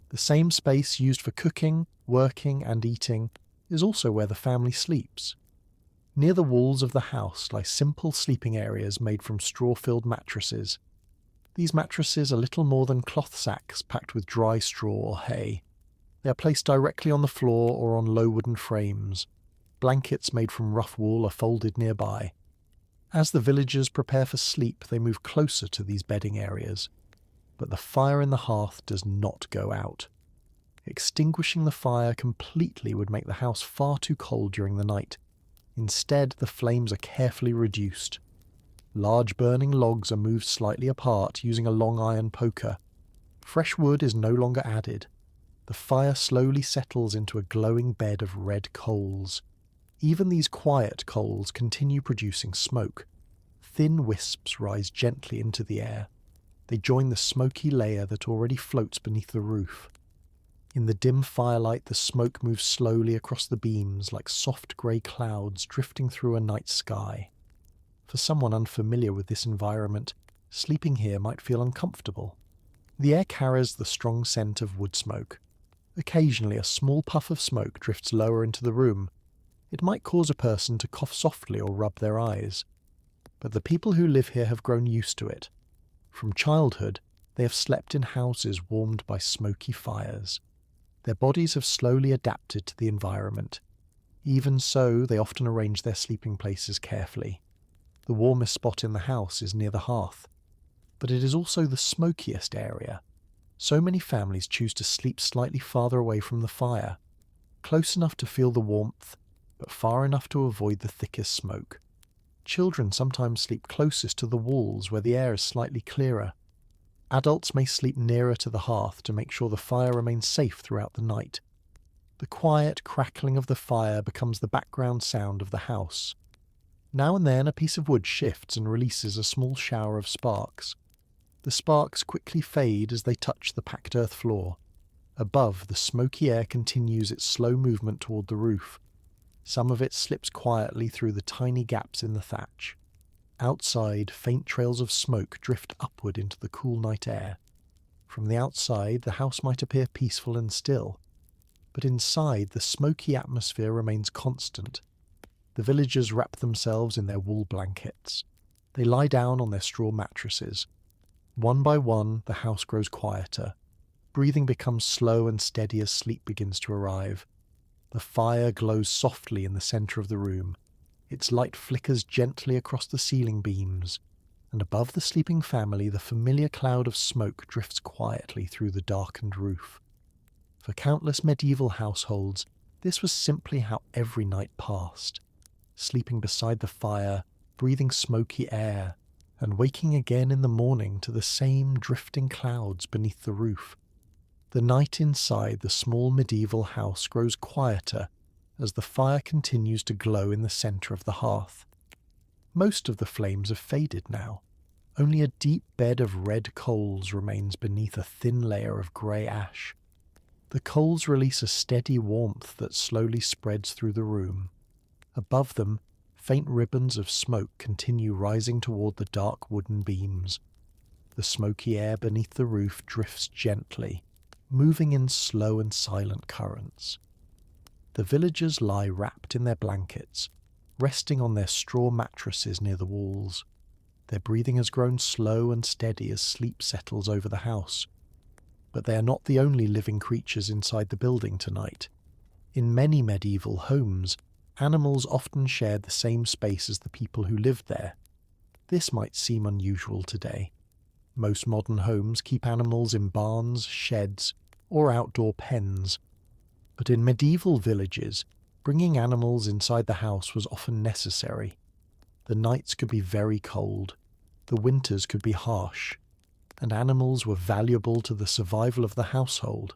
The same space used for cooking, working, and eating is also where the family sleeps. Near the walls of the house lie simple sleeping areas made from straw-filled mattresses. These mattresses are little more than cloth sacks packed with dry straw or hay. They are placed directly on the floor or on low wooden frames. Blankets made from rough wool are folded nearby. As the villagers prepare for sleep, they move closer to these bedding areas. But the fire in the hearth does not go out. Extinguishing the fire completely would make the house far too cold during the night. Instead, the flames are carefully reduced. Large burning logs are moved slightly apart using a long iron poker. Fresh wood is no longer added. The fire slowly settles into a glowing bed of red coals. Even these quiet coals continue producing smoke. Thin wisps rise gently into the air. They join the smoky layer that already floats beneath the roof. In the dim firelight, the smoke moves slowly across the beams like soft grey clouds drifting through a night sky. For someone unfamiliar with this environment, sleeping here might feel uncomfortable. The air carries the strong scent of wood smoke. Occasionally, a small puff of smoke drifts lower into the room. It might cause a person to cough softly or rub their eyes. But the people who live here have grown used to it. From childhood, they have slept in houses warmed by smoky fires. Their bodies have slowly adapted to the environment. Even so, they often arrange their sleeping places carefully. The warmest spot in the house is near the hearth, but it is also the smokiest area. So many families choose to sleep slightly farther away from the fire, close enough to feel the warmth, but far enough to avoid the thickest smoke. Children sometimes sleep closest to the walls where the air is slightly clearer. Adults may sleep nearer to the hearth to make sure the fire remains safe throughout the night. The quiet crackling of the fire becomes the background sound of the house. Now and then a piece of wood shifts and releases a small shower of sparks. The sparks quickly fade as they touch the packed earth floor. Above, the smoky air continues its slow movement toward the roof. Some of it slips quietly through the tiny gaps in the thatch. Outside, faint trails of smoke drift upward into the cool night air. From the outside, the house might appear peaceful and still, but inside, the smoky atmosphere remains constant. The villagers wrap themselves in their wool blankets. They lie down on their straw mattresses. One by one, the house grows quieter. Breathing becomes slow and steady as sleep begins to arrive. The fire glows softly in the center of the room. Its light flickers gently across the ceiling beams, and above the sleeping family the familiar cloud of smoke drifts quietly through the darkened roof. For countless medieval households, this was simply how every night passed. Sleeping beside the fire, breathing smoky air, and waking again in the morning to the same drifting clouds beneath the roof. The night inside the small medieval house grows quieter as the fire continues to glow in the centre of the hearth. Most of the flames have faded now. Only a deep bed of red coals remains beneath a thin layer of grey ash. The coals release a steady warmth that slowly spreads through the room. Above them, faint ribbons of smoke continue rising toward the dark wooden beams. The smoky air beneath the roof drifts gently, moving in slow and silent currents. The villagers lie wrapped in their blankets, resting on their straw mattresses near the walls. Their breathing has grown slow and steady as sleep settles over the house. But they are not the only living creatures inside the building tonight. In many medieval homes, animals often shared the same space as the people who lived there. This might seem unusual today. Most modern homes keep animals in barns, sheds, or outdoor pens. But in medieval villages, bringing animals inside the house was often necessary. The nights could be very cold, the winters could be harsh, and animals were valuable to the survival of the household.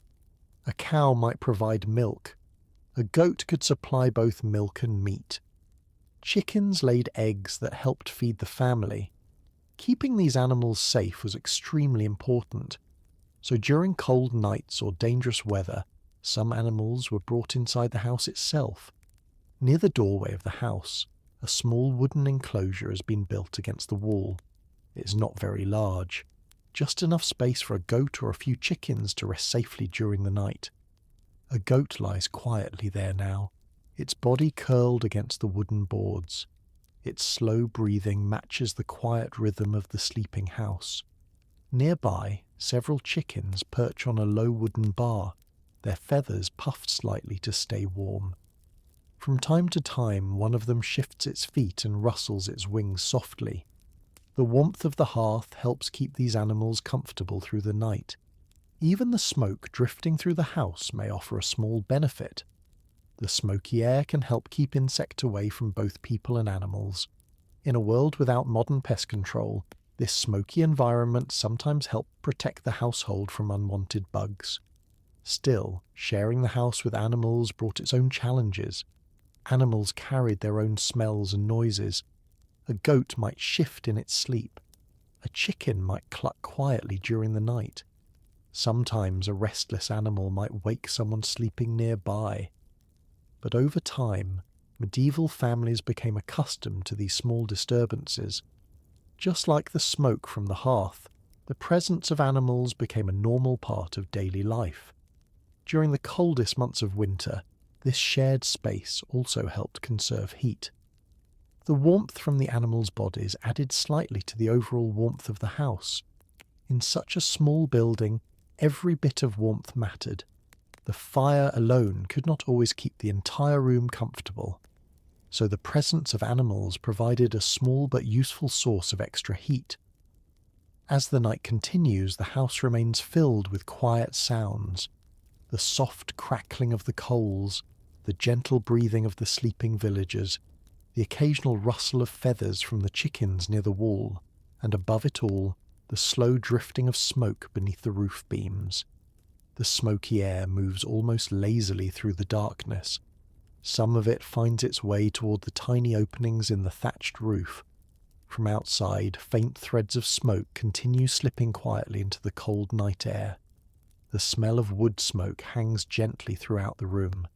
A cow might provide milk. A goat could supply both milk and meat. Chickens laid eggs that helped feed the family. Keeping these animals safe was extremely important, so during cold nights or dangerous weather, some animals were brought inside the house itself. Near the doorway of the house, a small wooden enclosure has been built against the wall. It is not very large, just enough space for a goat or a few chickens to rest safely during the night. A goat lies quietly there now, its body curled against the wooden boards. Its slow breathing matches the quiet rhythm of the sleeping house. Nearby, several chickens perch on a low wooden bar, their feathers puffed slightly to stay warm. From time to time, one of them shifts its feet and rustles its wings softly. The warmth of the hearth helps keep these animals comfortable through the night. Even the smoke drifting through the house may offer a small benefit. The smoky air can help keep insects away from both people and animals. In a world without modern pest control, this smoky environment sometimes helps protect the household from unwanted bugs. Still, sharing the house with animals brought its own challenges. Animals carried their own smells and noises. A goat might shift in its sleep. A chicken might cluck quietly during the night. Sometimes a restless animal might wake someone sleeping nearby. But over time, medieval families became accustomed to these small disturbances. Just like the smoke from the hearth, the presence of animals became a normal part of daily life. During the coldest months of winter, this shared space also helped conserve heat. The warmth from the animals' bodies added slightly to the overall warmth of the house. In such a small building, every bit of warmth mattered. The fire alone could not always keep the entire room comfortable, so the presence of animals provided a small but useful source of extra heat. As the night continues, the house remains filled with quiet sounds. The soft crackling of the coals, the gentle breathing of the sleeping villagers, the occasional rustle of feathers from the chickens near the wall, and above it all, the slow drifting of smoke beneath the roof beams. The smoky air moves almost lazily through the darkness. Some of it finds its way toward the tiny openings in the thatched roof. From outside, faint threads of smoke continue slipping quietly into the cold night air. The smell of wood smoke hangs gently throughout the room.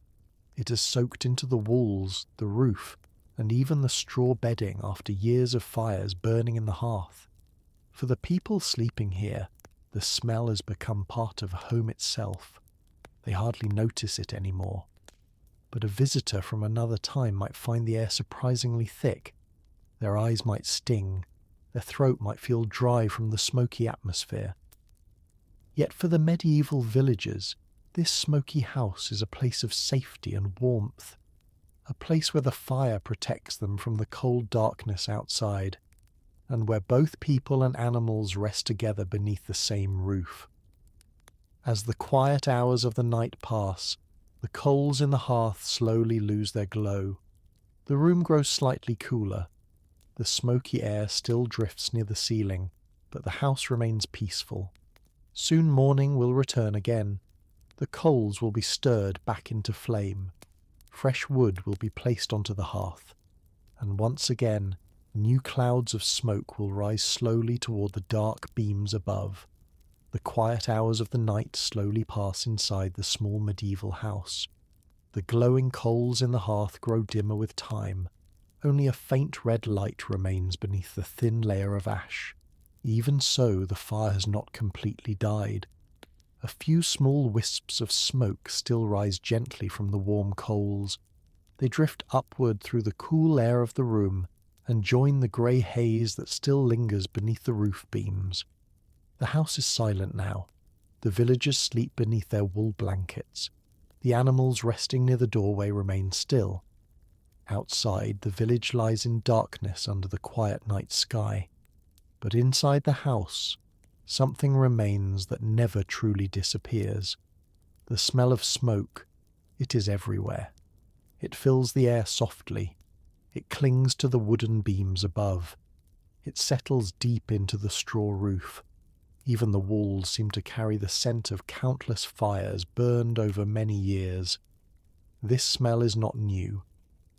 It has soaked into the walls, the roof, and even the straw bedding after years of fires burning in the hearth. For the people sleeping here, the smell has become part of home itself. They hardly notice it anymore. But a visitor from another time might find the air surprisingly thick. Their eyes might sting, their throat might feel dry from the smoky atmosphere. Yet for the medieval villagers, this smoky house is a place of safety and warmth, a place where the fire protects them from the cold darkness outside, and where both people and animals rest together beneath the same roof. As the quiet hours of the night pass, the coals in the hearth slowly lose their glow. The room grows slightly cooler. The smoky air still drifts near the ceiling, but the house remains peaceful. Soon morning will return again. The coals will be stirred back into flame. Fresh wood will be placed onto the hearth. And once again, new clouds of smoke will rise slowly toward the dark beams above. The quiet hours of the night slowly pass inside the small medieval house. The glowing coals in the hearth grow dimmer with time. Only a faint red light remains beneath the thin layer of ash. Even so, the fire has not completely died. A few small wisps of smoke still rise gently from the warm coals. They drift upward through the cool air of the room and join the grey haze that still lingers beneath the roof beams. The house is silent now. The villagers sleep beneath their wool blankets. The animals resting near the doorway remain still. Outside, the village lies in darkness under the quiet night sky. But inside the house, something remains that never truly disappears. The smell of smoke, it is everywhere. It fills the air softly. It clings to the wooden beams above. It settles deep into the straw roof. Even the walls seem to carry the scent of countless fires burned over many years. This smell is not new.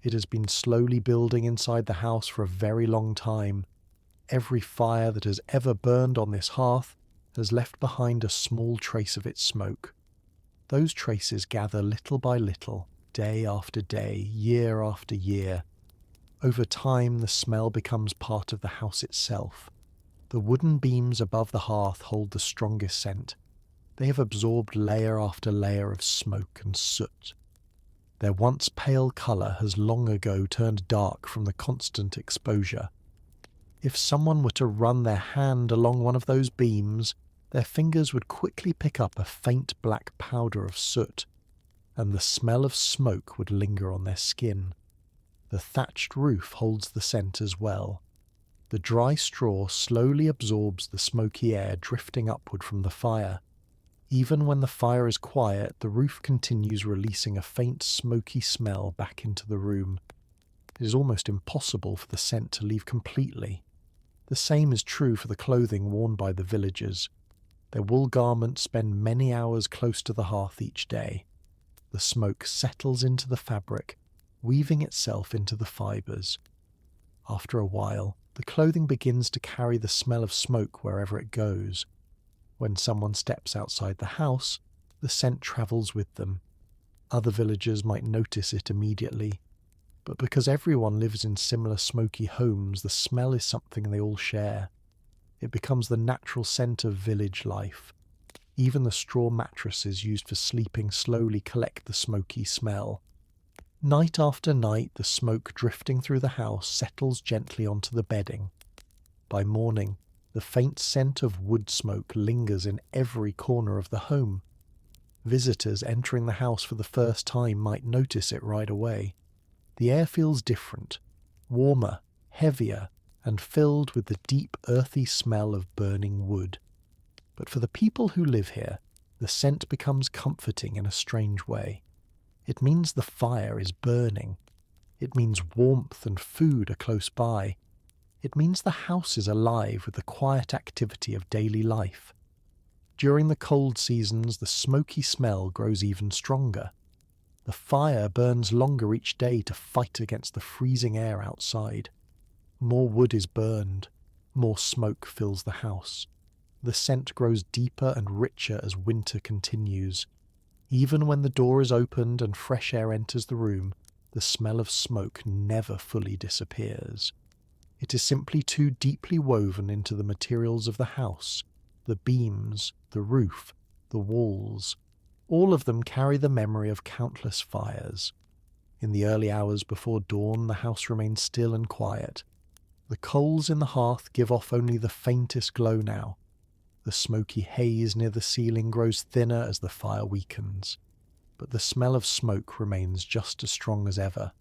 It has been slowly building inside the house for a very long time. Every fire that has ever burned on this hearth has left behind a small trace of its smoke. Those traces gather little by little, day after day, year after year. Over time, the smell becomes part of the house itself. The wooden beams above the hearth hold the strongest scent. They have absorbed layer after layer of smoke and soot. Their once pale colour has long ago turned dark from the constant exposure. If someone were to run their hand along one of those beams, their fingers would quickly pick up a faint black powder of soot, and the smell of smoke would linger on their skin. The thatched roof holds the scent as well. The dry straw slowly absorbs the smoky air drifting upward from the fire. Even when the fire is quiet, the roof continues releasing a faint smoky smell back into the room. It is almost impossible for the scent to leave completely. The same is true for the clothing worn by the villagers. Their wool garments spend many hours close to the hearth each day. The smoke settles into the fabric, weaving itself into the fibres. After a while, the clothing begins to carry the smell of smoke wherever it goes. When someone steps outside the house, the scent travels with them. Other villagers might notice it immediately. But because everyone lives in similar smoky homes, the smell is something they all share. It becomes the natural scent of village life. Even the straw mattresses used for sleeping slowly collect the smoky smell. Night after night, the smoke drifting through the house settles gently onto the bedding. By morning, the faint scent of wood smoke lingers in every corner of the home. Visitors entering the house for the first time might notice it right away. The air feels different, warmer, heavier, and filled with the deep earthy smell of burning wood. But for the people who live here, the scent becomes comforting in a strange way. It means the fire is burning. It means warmth and food are close by. It means the house is alive with the quiet activity of daily life. During the cold seasons, the smoky smell grows even stronger. The fire burns longer each day to fight against the freezing air outside. More wood is burned. More smoke fills the house. The scent grows deeper and richer as winter continues. Even when the door is opened and fresh air enters the room, the smell of smoke never fully disappears. It is simply too deeply woven into the materials of the house, the beams, the roof, the walls. All of them carry the memory of countless fires. In the early hours before dawn, the house remains still and quiet. The coals in the hearth give off only the faintest glow now. The smoky haze near the ceiling grows thinner as the fire weakens. But the smell of smoke remains just as strong as ever.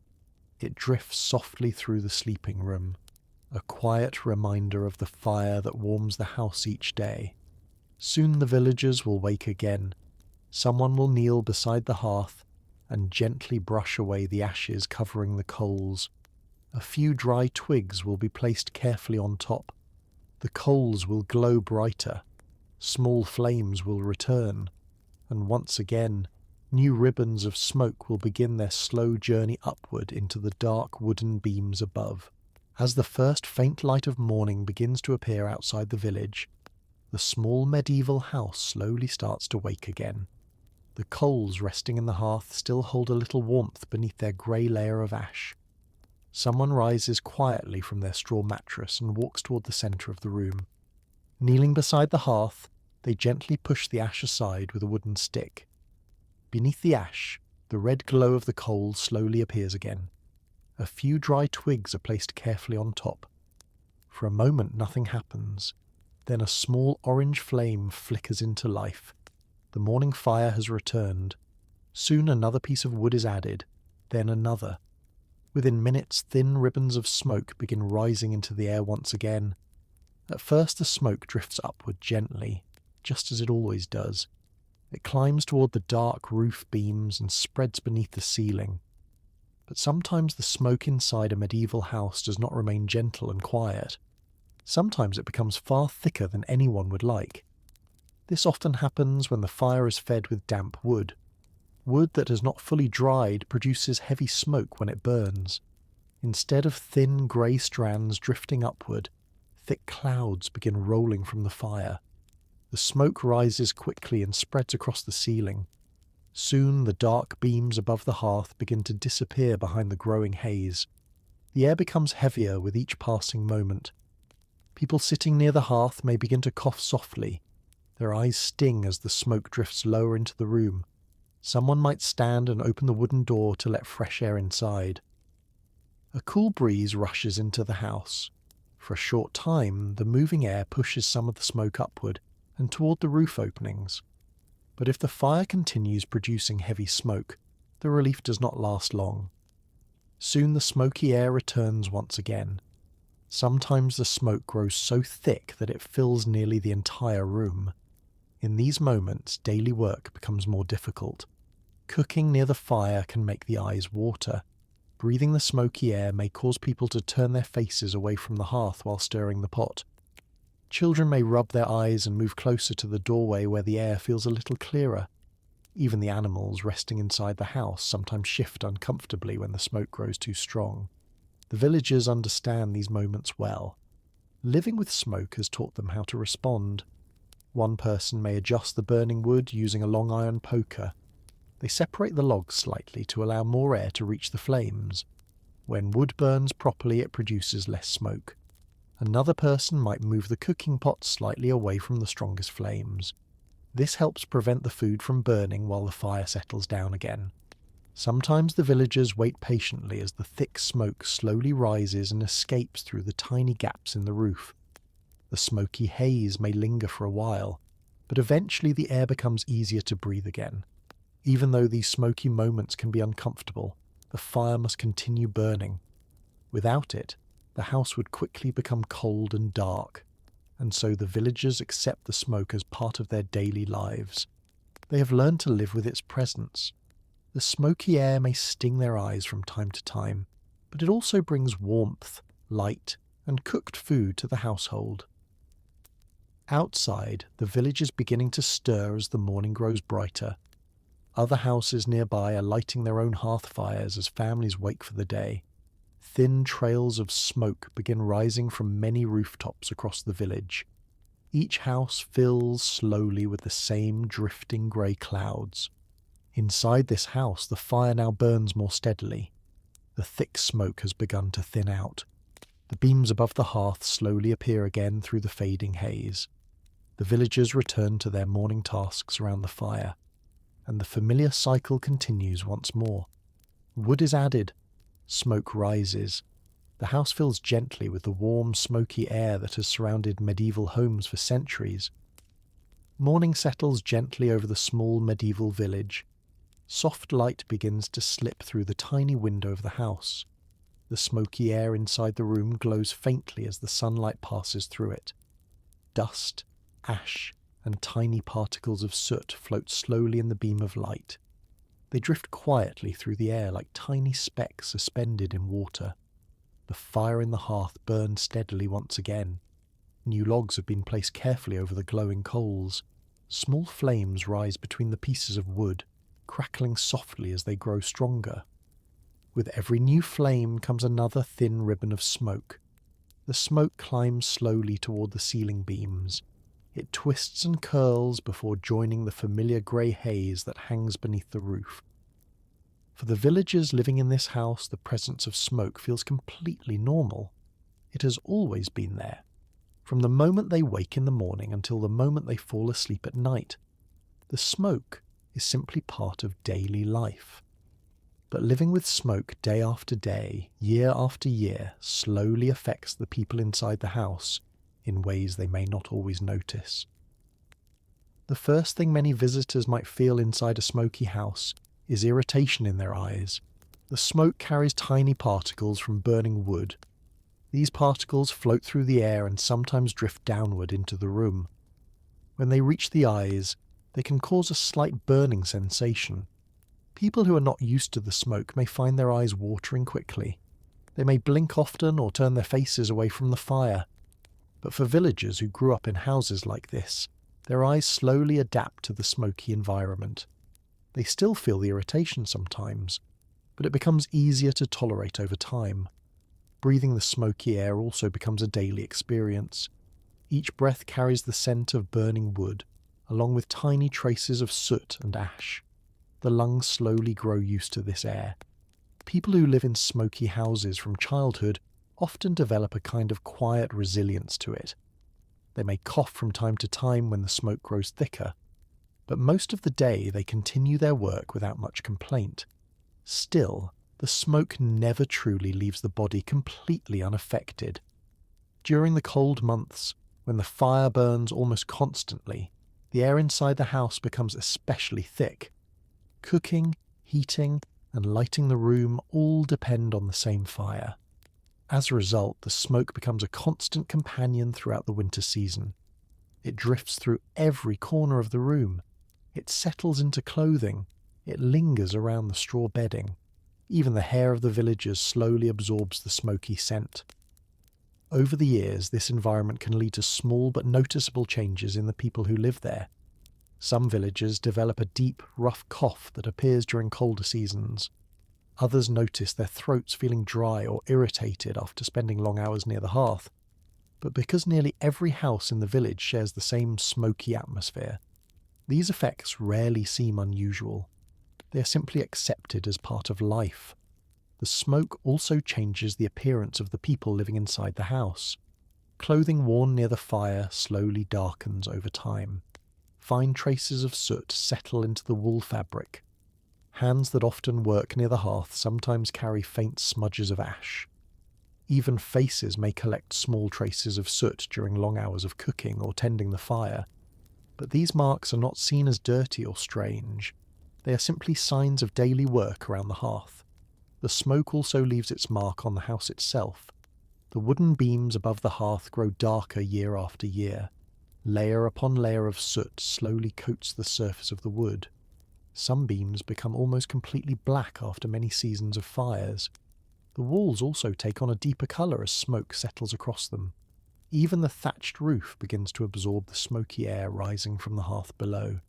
It drifts softly through the sleeping room, a quiet reminder of the fire that warms the house each day. Soon the villagers will wake again. Someone will kneel beside the hearth and gently brush away the ashes covering the coals. A few dry twigs will be placed carefully on top. The coals will glow brighter. Small flames will return. And once again, new ribbons of smoke will begin their slow journey upward into the dark wooden beams above. As the first faint light of morning begins to appear outside the village, the small medieval house slowly starts to wake again. The coals resting in the hearth still hold a little warmth beneath their grey layer of ash. Someone rises quietly from their straw mattress and walks toward the centre of the room. Kneeling beside the hearth, they gently push the ash aside with a wooden stick. Beneath the ash, the red glow of the coals slowly appears again. A few dry twigs are placed carefully on top. For a moment nothing happens. Then a small orange flame flickers into life. The morning fire has returned. Soon another piece of wood is added, then another. Within minutes, thin ribbons of smoke begin rising into the air once again. At first the smoke drifts upward gently, just as it always does. It climbs toward the dark roof beams and spreads beneath the ceiling. But sometimes the smoke inside a medieval house does not remain gentle and quiet. Sometimes it becomes far thicker than anyone would like. This often happens when the fire is fed with damp wood. Wood that has not fully dried produces heavy smoke when it burns. Instead of thin grey strands drifting upward, thick clouds begin rolling from the fire. The smoke rises quickly and spreads across the ceiling. Soon the dark beams above the hearth begin to disappear behind the growing haze. The air becomes heavier with each passing moment. People sitting near the hearth may begin to cough softly. Their eyes sting as the smoke drifts lower into the room. Someone might stand and open the wooden door to let fresh air inside. A cool breeze rushes into the house. For a short time, the moving air pushes some of the smoke upward and toward the roof openings. But if the fire continues producing heavy smoke, the relief does not last long. Soon the smoky air returns once again. Sometimes the smoke grows so thick that it fills nearly the entire room. In these moments, daily work becomes more difficult. Cooking near the fire can make the eyes water. Breathing the smoky air may cause people to turn their faces away from the hearth while stirring the pot. Children may rub their eyes and move closer to the doorway where the air feels a little clearer. Even the animals resting inside the house sometimes shift uncomfortably when the smoke grows too strong. The villagers understand these moments well. Living with smoke has taught them how to respond. One person may adjust the burning wood using a long iron poker. They separate the logs slightly to allow more air to reach the flames. When wood burns properly, it produces less smoke. Another person might move the cooking pot slightly away from the strongest flames. This helps prevent the food from burning while the fire settles down again. Sometimes the villagers wait patiently as the thick smoke slowly rises and escapes through the tiny gaps in the roof. The smoky haze may linger for a while, but eventually the air becomes easier to breathe again. Even though these smoky moments can be uncomfortable, the fire must continue burning. Without it, the house would quickly become cold and dark, and so the villagers accept the smoke as part of their daily lives. They have learned to live with its presence. The smoky air may sting their eyes from time to time, but it also brings warmth, light, and cooked food to the household. Outside, the village is beginning to stir as the morning grows brighter. Other houses nearby are lighting their own hearth fires as families wake for the day. Thin trails of smoke begin rising from many rooftops across the village. Each house fills slowly with the same drifting grey clouds. Inside this house, the fire now burns more steadily. The thick smoke has begun to thin out. The beams above the hearth slowly appear again through the fading haze. The villagers return to their morning tasks around the fire, and the familiar cycle continues once more. Wood is added. Smoke rises. The house fills gently with the warm, smoky air that has surrounded medieval homes for centuries. Morning settles gently over the small medieval village. Soft light begins to slip through the tiny window of the house. The smoky air inside the room glows faintly as the sunlight passes through it. Dust, ash, and tiny particles of soot float slowly in the beam of light. They drift quietly through the air like tiny specks suspended in water. The fire in the hearth burns steadily once again. New logs have been placed carefully over the glowing coals. Small flames rise between the pieces of wood, crackling softly as they grow stronger. With every new flame comes another thin ribbon of smoke. The smoke climbs slowly toward the ceiling beams. It twists and curls before joining the familiar grey haze that hangs beneath the roof. For the villagers living in this house, the presence of smoke feels completely normal. It has always been there, from the moment they wake in the morning until the moment they fall asleep at night. The smoke is simply part of daily life. But living with smoke day after day, year after year, slowly affects the people inside the house in ways they may not always notice. The first thing many visitors might feel inside a smoky house is irritation in their eyes. The smoke carries tiny particles from burning wood. These particles float through the air and sometimes drift downward into the room. When they reach the eyes, they can cause a slight burning sensation. People who are not used to the smoke may find their eyes watering quickly. They may blink often or turn their faces away from the fire. But for villagers who grew up in houses like this, their eyes slowly adapt to the smoky environment. They still feel the irritation sometimes, but it becomes easier to tolerate over time. Breathing the smoky air also becomes a daily experience. Each breath carries the scent of burning wood, along with tiny traces of soot and ash. The lungs slowly grow used to this air. People who live in smoky houses from childhood often develop a kind of quiet resilience to it. They may cough from time to time when the smoke grows thicker, but most of the day they continue their work without much complaint. Still, the smoke never truly leaves the body completely unaffected. During the cold months, when the fire burns almost constantly, the air inside the house becomes especially thick. Cooking, heating, and lighting the room all depend on the same fire. As a result, the smoke becomes a constant companion throughout the winter season. It drifts through every corner of the room. It settles into clothing. It lingers around the straw bedding. Even the hair of the villagers slowly absorbs the smoky scent. Over the years, this environment can lead to small but noticeable changes in the people who live there. Some villagers develop a deep, rough cough that appears during colder seasons. Others notice their throats feeling dry or irritated after spending long hours near the hearth. But because nearly every house in the village shares the same smoky atmosphere, these effects rarely seem unusual. They are simply accepted as part of life. the smoke also changes the appearance of the people living inside the house. Clothing worn near the fire slowly darkens over time. Fine traces of soot settle into the wool fabric. Hands that often work near the hearth sometimes carry faint smudges of ash. Even faces may collect small traces of soot during long hours of cooking or tending the fire. But these marks are not seen as dirty or strange. They are simply signs of daily work around the hearth. The smoke also leaves its mark on the house itself. The wooden beams above the hearth grow darker year after year. Layer upon layer of soot slowly coats the surface of the wood. Some beams become almost completely black after many seasons of fires. The walls also take on a deeper colour as smoke settles across them. Even the thatched roof begins to absorb the smoky air rising from the hearth below.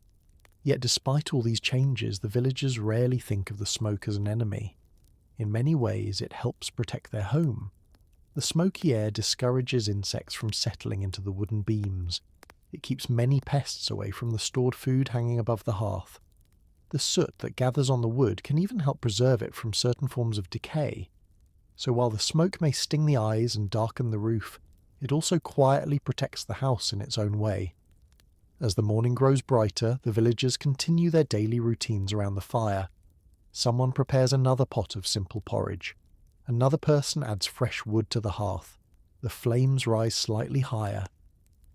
Yet despite all these changes, the villagers rarely think of the smoke as an enemy. In many ways, it helps protect their home. The smoky air discourages insects from settling into the wooden beams. It keeps many pests away from the stored food hanging above the hearth. The soot that gathers on the wood can even help preserve it from certain forms of decay. So while the smoke may sting the eyes and darken the roof, it also quietly protects the house in its own way. As the morning grows brighter, the villagers continue their daily routines around the fire. Someone prepares another pot of simple porridge. Another person adds fresh wood to the hearth. The flames rise slightly higher.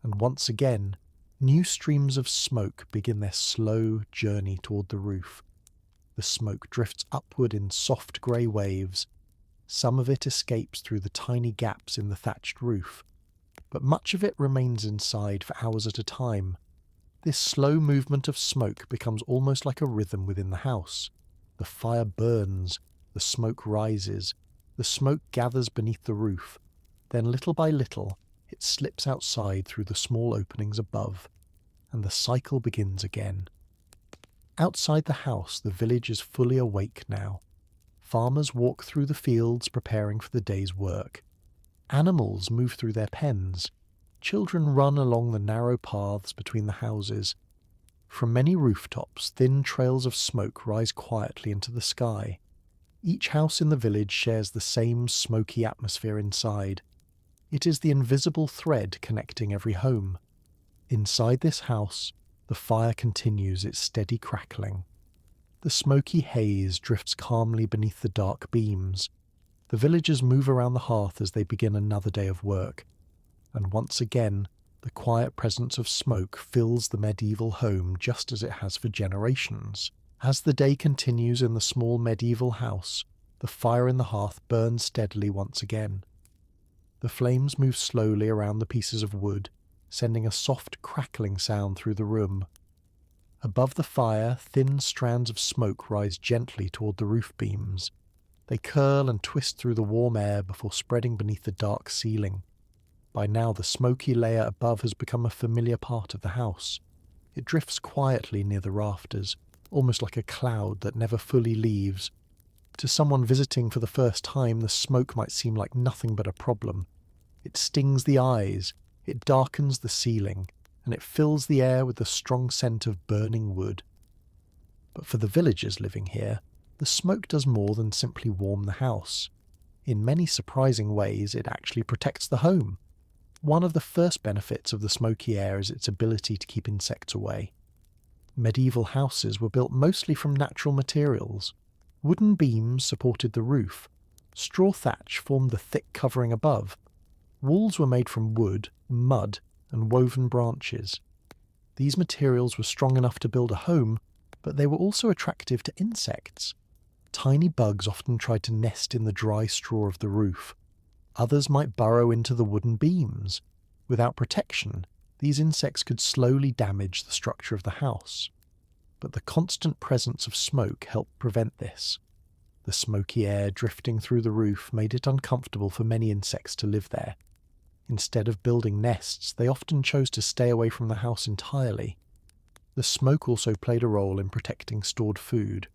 And once again, new streams of smoke begin their slow journey toward the roof. The smoke drifts upward in soft grey waves. Some of it escapes through the tiny gaps in the thatched roof, but much of it remains inside for hours at a time. This slow movement of smoke becomes almost like a rhythm within the house. The fire burns, the smoke rises, the smoke gathers beneath the roof, then little by little it slips outside through the small openings above, and the cycle begins again. Outside the house, the village is fully awake now. Farmers walk through the fields preparing for the day's work. Animals move through their pens. Children run along the narrow paths between the houses. From many rooftops, thin trails of smoke rise quietly into the sky. Each house in the village shares the same smoky atmosphere inside. It is the invisible thread connecting every home. Inside this house, the fire continues its steady crackling. The smoky haze drifts calmly beneath the dark beams. The villagers move around the hearth as they begin another day of work. And once again, the quiet presence of smoke fills the medieval home just as it has for generations. As the day continues in the small medieval house, the fire in the hearth burns steadily once again. The flames move slowly around the pieces of wood, sending a soft crackling sound through the room. Above the fire, thin strands of smoke rise gently toward the roof beams. They curl and twist through the warm air before spreading beneath the dark ceiling. By now the smoky layer above has become a familiar part of the house. It drifts quietly near the rafters, almost like a cloud that never fully leaves. To someone visiting for the first time, the smoke might seem like nothing but a problem. It stings the eyes, it darkens the ceiling, and it fills the air with the strong scent of burning wood. But for the villagers living here, the smoke does more than simply warm the house. In many surprising ways, it actually protects the home. One of the first benefits of the smoky air is its ability to keep insects away. Medieval houses were built mostly from natural materials. Wooden beams supported the roof. Straw thatch formed the thick covering above. Walls were made from wood, mud, and woven branches. These materials were strong enough to build a home, but they were also attractive to insects. Tiny bugs often tried to nest in the dry straw of the roof. Others might burrow into the wooden beams. Without protection, these insects could slowly damage the structure of the house. But the constant presence of smoke helped prevent this. The smoky air drifting through the roof made it uncomfortable for many insects to live there. Instead of building nests, they often chose to stay away from the house entirely. The smoke also played a role in protecting stored food.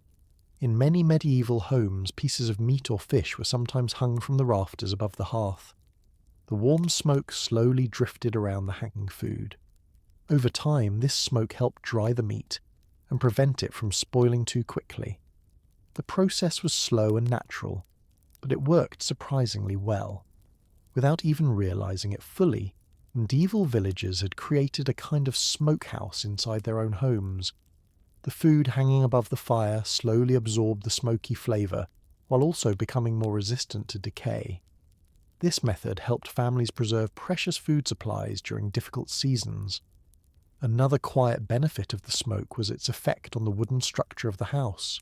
In many medieval homes, pieces of meat or fish were sometimes hung from the rafters above the hearth. The warm smoke slowly drifted around the hanging food. Over time, this smoke helped dry the meat and prevent it from spoiling too quickly. The process was slow and natural, but it worked surprisingly well. Without even realizing it fully, medieval villagers had created a kind of smokehouse inside their own homes. The food hanging above the fire slowly absorbed the smoky flavour, while also becoming more resistant to decay. This method helped families preserve precious food supplies during difficult seasons. Another quiet benefit of the smoke was its effect on the wooden structure of the house.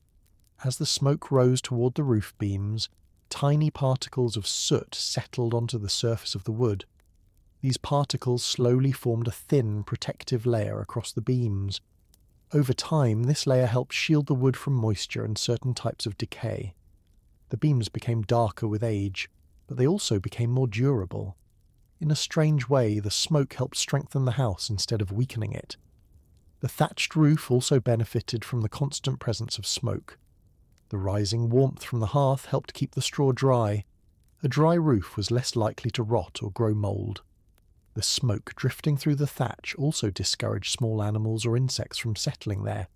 As the smoke rose toward the roof beams, tiny particles of soot settled onto the surface of the wood. These particles slowly formed a thin, protective layer across the beams. Over time, this layer helped shield the wood from moisture and certain types of decay. The beams became darker with age, but they also became more durable. In a strange way, the smoke helped strengthen the house instead of weakening it. The thatched roof also benefited from the constant presence of smoke. The rising warmth from the hearth helped keep the straw dry. A dry roof was less likely to rot or grow mould. The smoke drifting through the thatch also discouraged small animals or insects from settling there.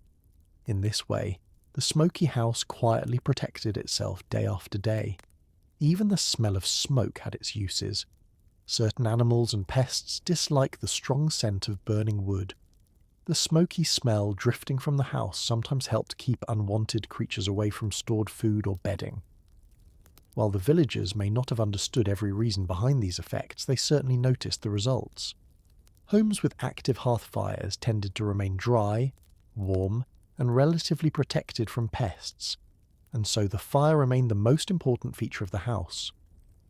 In this way, the smoky house quietly protected itself day after day. Even the smell of smoke had its uses. Certain animals and pests dislike the strong scent of burning wood. The smoky smell drifting from the house sometimes helped keep unwanted creatures away from stored food or bedding. While the villagers may not have understood every reason behind these effects, they certainly noticed the results. Homes with active hearth fires tended to remain dry, warm, and relatively protected from pests, and so the fire remained the most important feature of the house.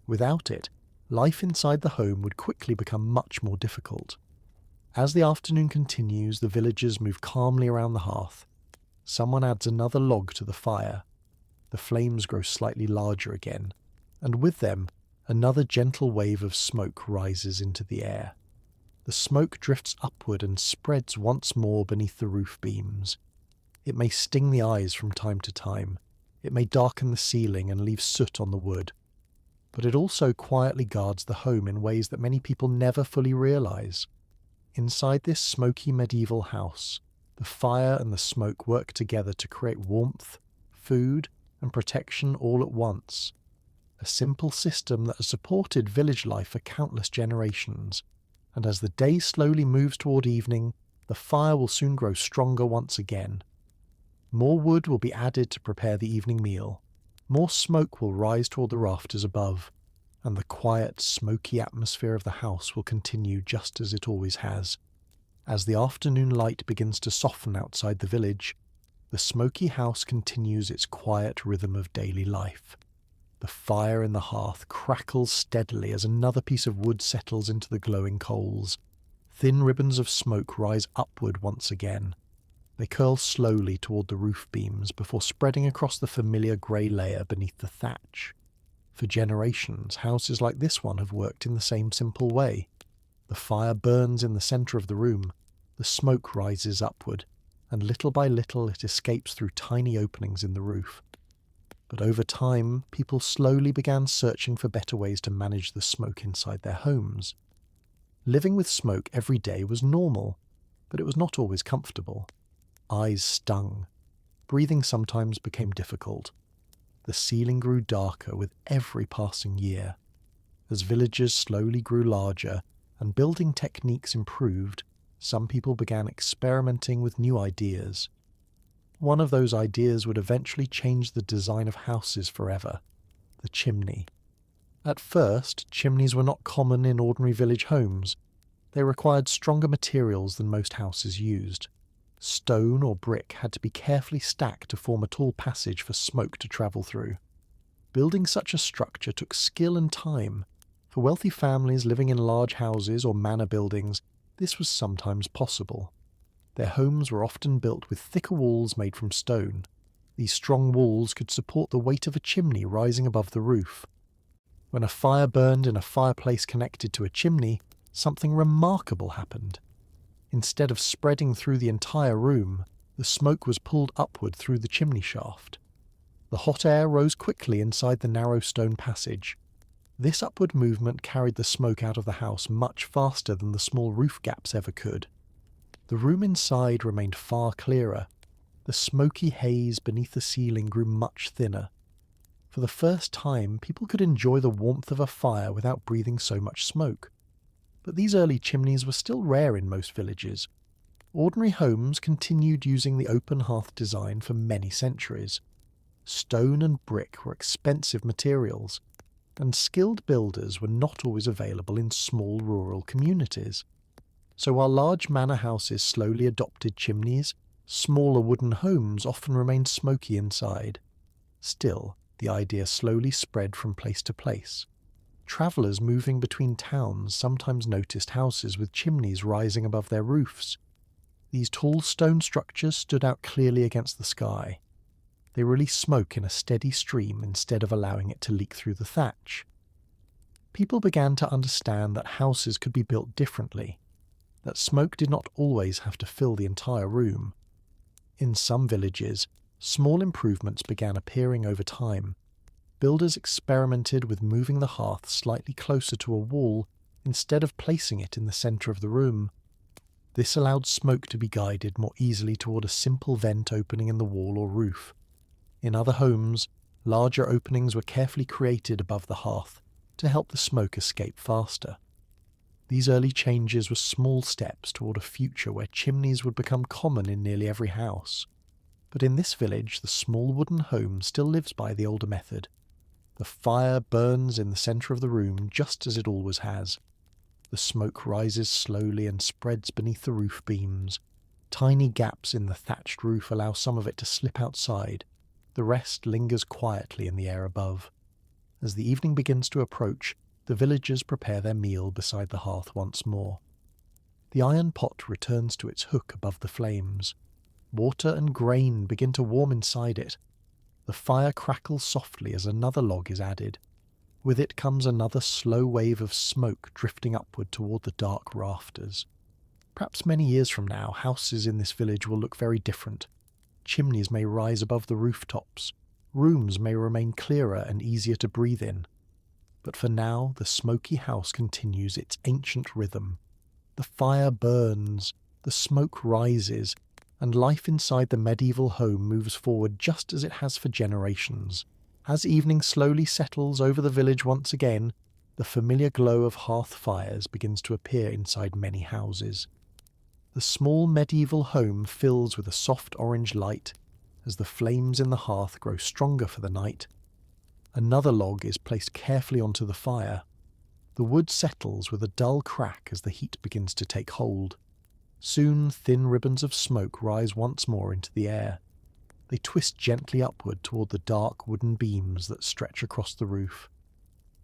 Without it, life inside the home would quickly become much more difficult. As the afternoon continues, the villagers move calmly around the hearth. Someone adds another log to the fire. The flames grow slightly larger again, and with them, another gentle wave of smoke rises into the air. The smoke drifts upward and spreads once more beneath the roof beams. It may sting the eyes from time to time. It may darken the ceiling and leave soot on the wood. But it also quietly guards the home in ways that many people never fully realize. Inside this smoky medieval house, the fire and the smoke work together to create warmth, food, and protection all at once. A simple system that has supported village life for countless generations. And as the day slowly moves toward evening, the fire will soon grow stronger once again. More wood will be added to prepare the evening meal. More smoke will rise toward the rafters above, and the quiet, smoky atmosphere of the house will continue just as it always has. As the afternoon light begins to soften outside the village, the smoky house continues its quiet rhythm of daily life. The fire in the hearth crackles steadily as another piece of wood settles into the glowing coals. Thin ribbons of smoke rise upward once again. They curl slowly toward the roof beams before spreading across the familiar grey layer beneath the thatch. For generations, houses like this one have worked in the same simple way. The fire burns in the centre of the room, the smoke rises upward, and little by little it escapes through tiny openings in the roof. But over time, people slowly began searching for better ways to manage the smoke inside their homes. Living with smoke every day was normal, but it was not always comfortable. Eyes stung. Breathing sometimes became difficult. The ceiling grew darker with every passing year. As villages slowly grew larger and building techniques improved, some people began experimenting with new ideas. One of those ideas would eventually change the design of houses forever: the chimney. At first, chimneys were not common in ordinary village homes. They required stronger materials than most houses used. Stone or brick had to be carefully stacked to form a tall passage for smoke to travel through. Building such a structure took skill and time. For wealthy families living in large houses or manor buildings, this was sometimes possible. Their homes were often built with thicker walls made from stone. These strong walls could support the weight of a chimney rising above the roof. When a fire burned in a fireplace connected to a chimney, something remarkable happened. Instead of spreading through the entire room, the smoke was pulled upward through the chimney shaft. The hot air rose quickly inside the narrow stone passage. This upward movement carried the smoke out of the house much faster than the small roof gaps ever could. The room inside remained far clearer. The smoky haze beneath the ceiling grew much thinner. For the first time, people could enjoy the warmth of a fire without breathing so much smoke. But these early chimneys were still rare in most villages. Ordinary homes continued using the open hearth design for many centuries. Stone and brick were expensive materials, and skilled builders were not always available in small rural communities. So while large manor houses slowly adopted chimneys, smaller wooden homes often remained smoky inside. Still, the idea slowly spread from place to place. Travellers moving between towns sometimes noticed houses with chimneys rising above their roofs. These tall stone structures stood out clearly against the sky. They released smoke in a steady stream instead of allowing it to leak through the thatch. People began to understand that houses could be built differently, that smoke did not always have to fill the entire room. In some villages, small improvements began appearing over time. Builders experimented with moving the hearth slightly closer to a wall instead of placing it in the centre of the room. This allowed smoke to be guided more easily toward a simple vent opening in the wall or roof. In other homes, larger openings were carefully created above the hearth to help the smoke escape faster. These early changes were small steps toward a future where chimneys would become common in nearly every house. But in this village, the small wooden home still lives by the older method. The fire burns in the centre of the room just as it always has. The smoke rises slowly and spreads beneath the roof beams. Tiny gaps in the thatched roof allow some of it to slip outside. The rest lingers quietly in the air above. As the evening begins to approach, the villagers prepare their meal beside the hearth once more. The iron pot returns to its hook above the flames. Water and grain begin to warm inside it. The fire crackles softly as another log is added. With it comes another slow wave of smoke drifting upward toward the dark rafters. Perhaps many years from now, houses in this village will look very different. Chimneys may rise above the rooftops. Rooms may remain clearer and easier to breathe in. But for now, the smoky house continues its ancient rhythm. The fire burns, the smoke rises, and life inside the medieval home moves forward just as it has for generations. As evening slowly settles over the village once again, the familiar glow of hearth fires begins to appear inside many houses. The small medieval home fills with a soft orange light as the flames in the hearth grow stronger for the night. Another log is placed carefully onto the fire. The wood settles with a dull crack as the heat begins to take hold. Soon thin ribbons of smoke rise once more into the air. They twist gently upward toward the dark wooden beams that stretch across the roof.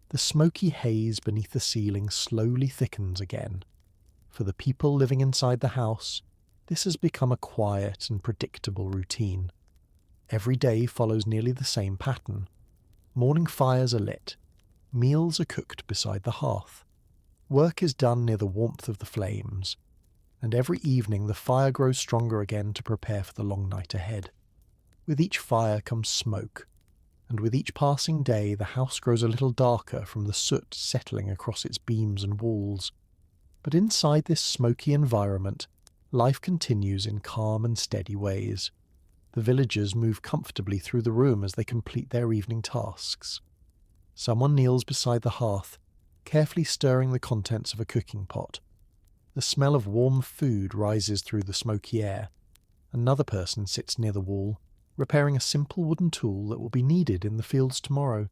The smoky haze beneath the ceiling slowly thickens again. For the people living inside the house, this has become a quiet and predictable routine. Every day follows nearly the same pattern. Morning fires are lit. Meals are cooked beside the hearth. Work is done near the warmth of the flames. And every evening the fire grows stronger again to prepare for the long night ahead. With each fire comes smoke, and with each passing day the house grows a little darker from the soot settling across its beams and walls. But inside this smoky environment, life continues in calm and steady ways. The villagers move comfortably through the room as they complete their evening tasks. Someone kneels beside the hearth, carefully stirring the contents of a cooking pot. The smell of warm food rises through the smoky air. Another person sits near the wall, repairing a simple wooden tool that will be needed in the fields tomorrow.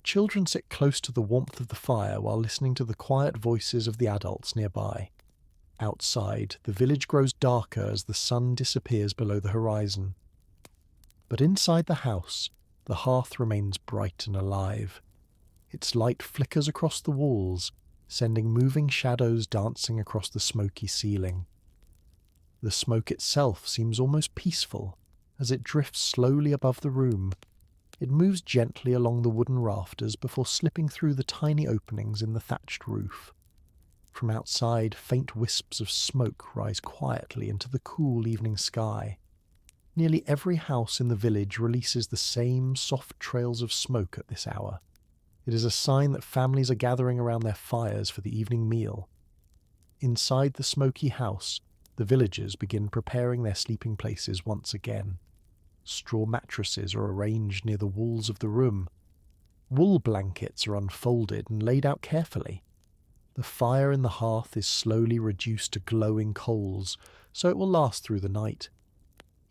Children sit close to the warmth of the fire while listening to the quiet voices of the adults nearby. Outside, the village grows darker as the sun disappears below the horizon. But inside the house, the hearth remains bright and alive. Its light flickers across the walls, sending moving shadows dancing across the smoky ceiling. The smoke itself seems almost peaceful as it drifts slowly above the room. It moves gently along the wooden rafters before slipping through the tiny openings in the thatched roof. From outside, faint wisps of smoke rise quietly into the cool evening sky. Nearly every house in the village releases the same soft trails of smoke at this hour. It is a sign that families are gathering around their fires for the evening meal. Inside the smoky house, the villagers begin preparing their sleeping places once again. Straw mattresses are arranged near the walls of the room. Wool blankets are unfolded and laid out carefully. The fire in the hearth is slowly reduced to glowing coals, so it will last through the night.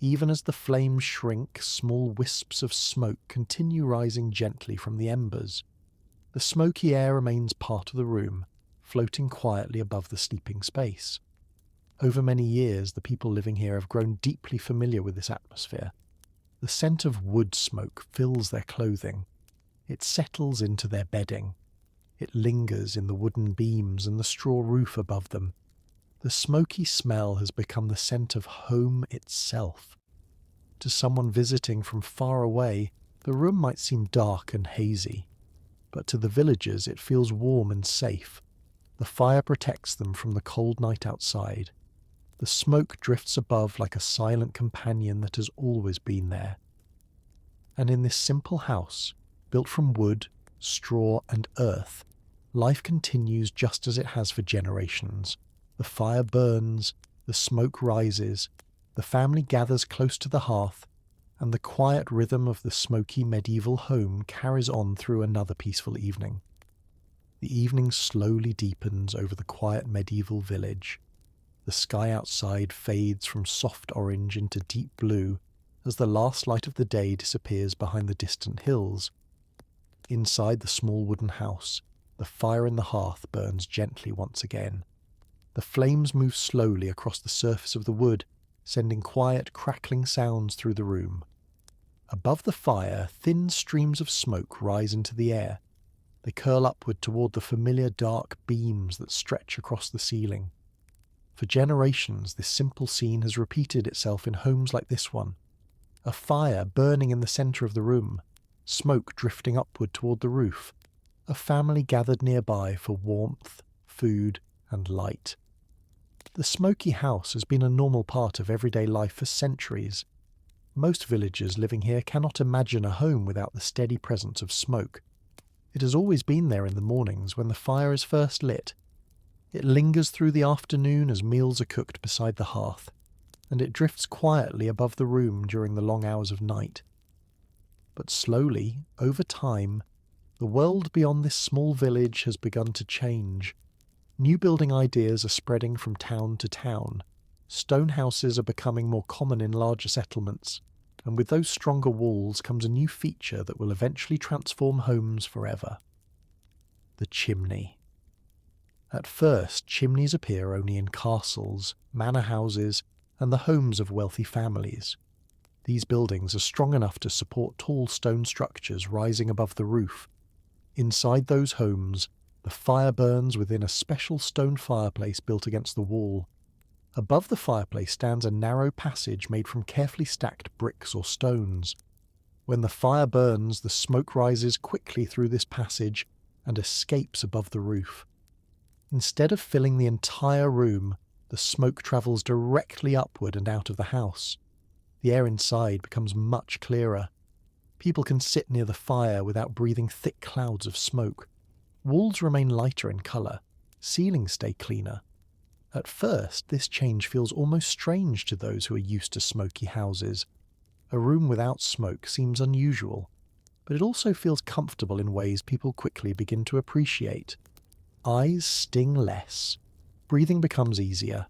Even as the flames shrink, small wisps of smoke continue rising gently from the embers. The smoky air remains part of the room, floating quietly above the sleeping space. Over many years, the people living here have grown deeply familiar with this atmosphere. The scent of wood smoke fills their clothing. It settles into their bedding. It lingers in the wooden beams and the straw roof above them. The smoky smell has become the scent of home itself. To someone visiting from far away, the room might seem dark and hazy, but to the villagers it feels warm and safe. The fire protects them from the cold night outside. The smoke drifts above like a silent companion that has always been there. And in this simple house, built from wood, straw and earth, life continues just as it has for generations. The fire burns, the smoke rises, the family gathers close to the hearth, and the quiet rhythm of the smoky medieval home carries on through another peaceful evening. The evening slowly deepens over the quiet medieval village. The sky outside fades from soft orange into deep blue as the last light of the day disappears behind the distant hills. Inside the small wooden house, the fire in the hearth burns gently once again. The flames move slowly across the surface of the wood, sending quiet, crackling sounds through the room. Above the fire, thin streams of smoke rise into the air. They curl upward toward the familiar dark beams that stretch across the ceiling. For generations, this simple scene has repeated itself in homes like this one. A fire burning in the centre of the room, smoke drifting upward toward the roof, a family gathered nearby for warmth, food, and light. The smoky house has been a normal part of everyday life for centuries. Most villagers living here cannot imagine a home without the steady presence of smoke. It has always been there in the mornings when the fire is first lit. It lingers through the afternoon as meals are cooked beside the hearth, and it drifts quietly above the room during the long hours of night. But slowly, over time, the world beyond this small village has begun to change. New building ideas are spreading from town to town. Stone houses are becoming more common in larger settlements, and with those stronger walls comes a new feature that will eventually transform homes forever. The chimney. At first, chimneys appear only in castles, manor houses, and the homes of wealthy families. These buildings are strong enough to support tall stone structures rising above the roof. Inside those homes, the fire burns within a special stone fireplace built against the wall. Above the fireplace stands a narrow passage made from carefully stacked bricks or stones. When the fire burns, the smoke rises quickly through this passage and escapes above the roof. Instead of filling the entire room, the smoke travels directly upward and out of the house. The air inside becomes much clearer. People can sit near the fire without breathing thick clouds of smoke. Walls remain lighter in colour. Ceilings stay cleaner. At first, this change feels almost strange to those who are used to smoky houses. A room without smoke seems unusual, but it also feels comfortable in ways people quickly begin to appreciate. Eyes sting less. Breathing becomes easier.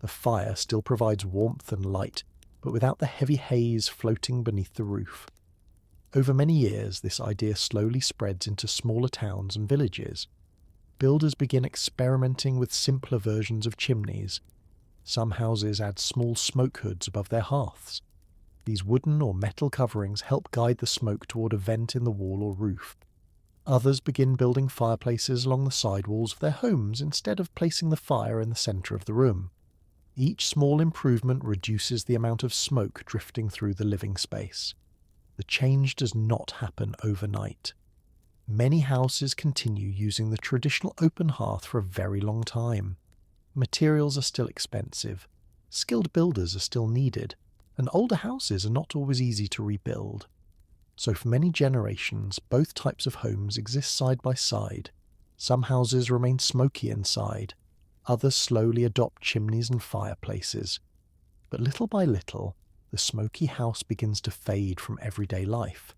The fire still provides warmth and light, but without the heavy haze floating beneath the roof. Over many years, this idea slowly spreads into smaller towns and villages. Builders begin experimenting with simpler versions of chimneys. Some houses add small smoke hoods above their hearths. These wooden or metal coverings help guide the smoke toward a vent in the wall or roof. Others begin building fireplaces along the side walls of their homes instead of placing the fire in the centre of the room. Each small improvement reduces the amount of smoke drifting through the living space. The change does not happen overnight. Many houses continue using the traditional open hearth for a very long time. Materials are still expensive, skilled builders are still needed, and older houses are not always easy to rebuild. So for many generations, both types of homes exist side by side. Some houses remain smoky inside, others slowly adopt chimneys and fireplaces. But little by little, the smoky house begins to fade from everyday life.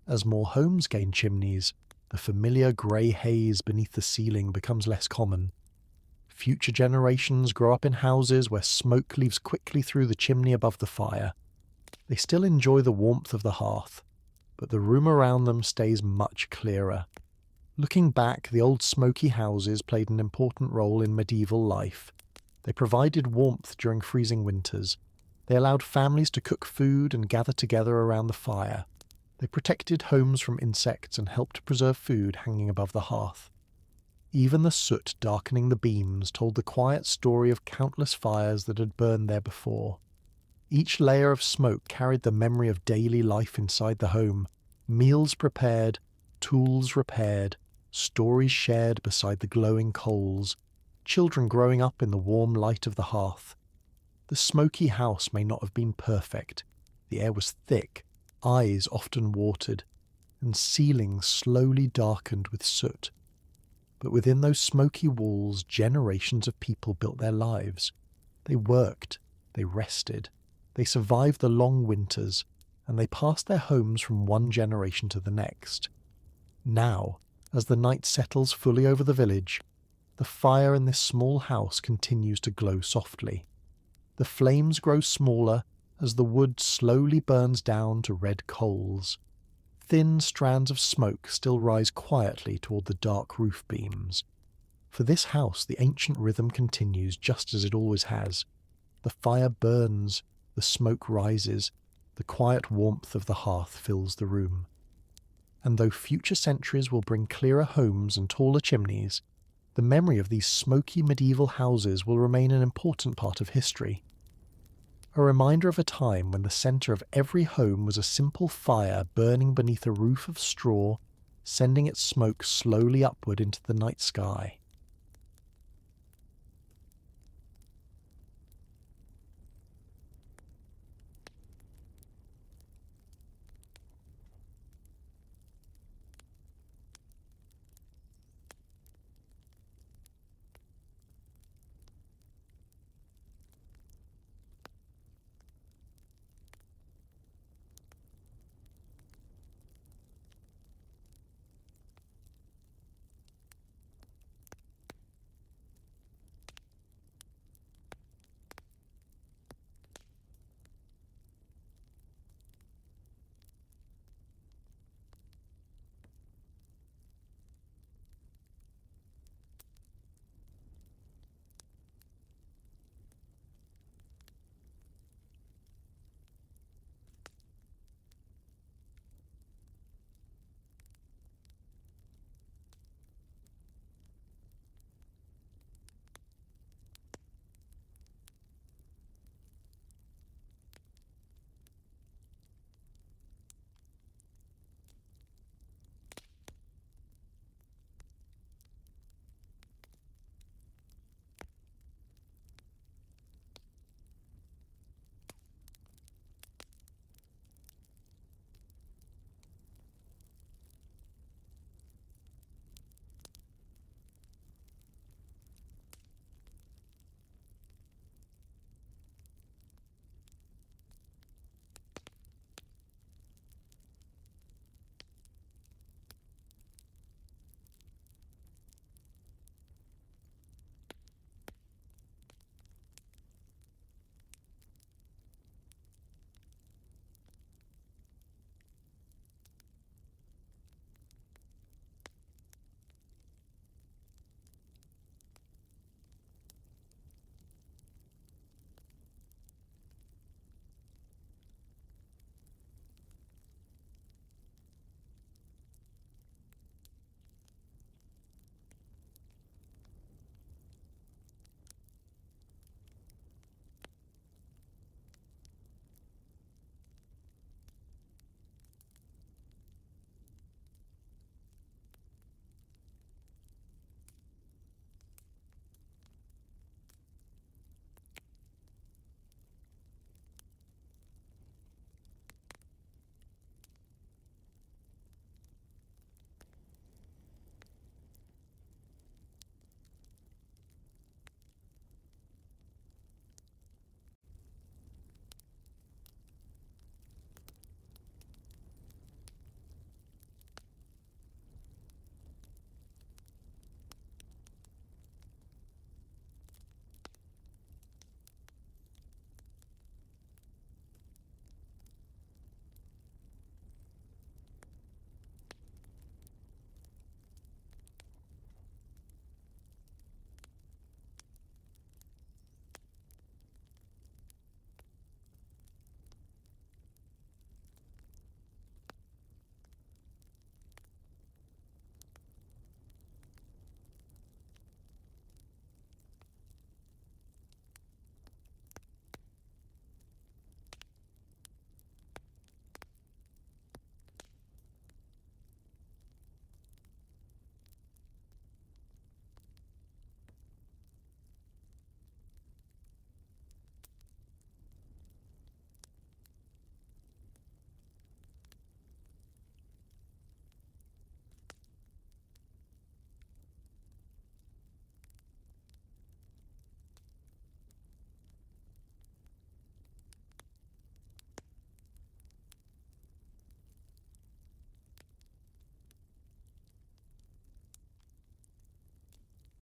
As more homes gain chimneys, the familiar grey haze beneath the ceiling becomes less common. Future generations grow up in houses where smoke leaves quickly through the chimney above the fire. They still enjoy the warmth of the hearth, but the room around them stays much clearer. Looking back, the old smoky houses played an important role in medieval life. They provided warmth during freezing winters. They allowed families to cook food and gather together around the fire. They protected homes from insects and helped preserve food hanging above the hearth. Even the soot darkening the beams told the quiet story of countless fires that had burned there before. Each layer of smoke carried the memory of daily life inside the home, meals prepared, tools repaired, stories shared beside the glowing coals, children growing up in the warm light of the hearth. The smoky house may not have been perfect. The air was thick, eyes often watered, and ceilings slowly darkened with soot. But within those smoky walls, generations of people built their lives. They worked, they rested, they survived the long winters, and they passed their homes from one generation to the next. Now, as the night settles fully over the village, the fire in this small house continues to glow softly. The flames grow smaller as the wood slowly burns down to red coals. Thin strands of smoke still rise quietly toward the dark roof beams. For this house, the ancient rhythm continues just as it always has. The fire burns, the smoke rises, the quiet warmth of the hearth fills the room. And though future centuries will bring clearer homes and taller chimneys, the memory of these smoky medieval houses will remain an important part of history. A reminder of a time when the centre of every home was a simple fire burning beneath a roof of straw, sending its smoke slowly upward into the night sky.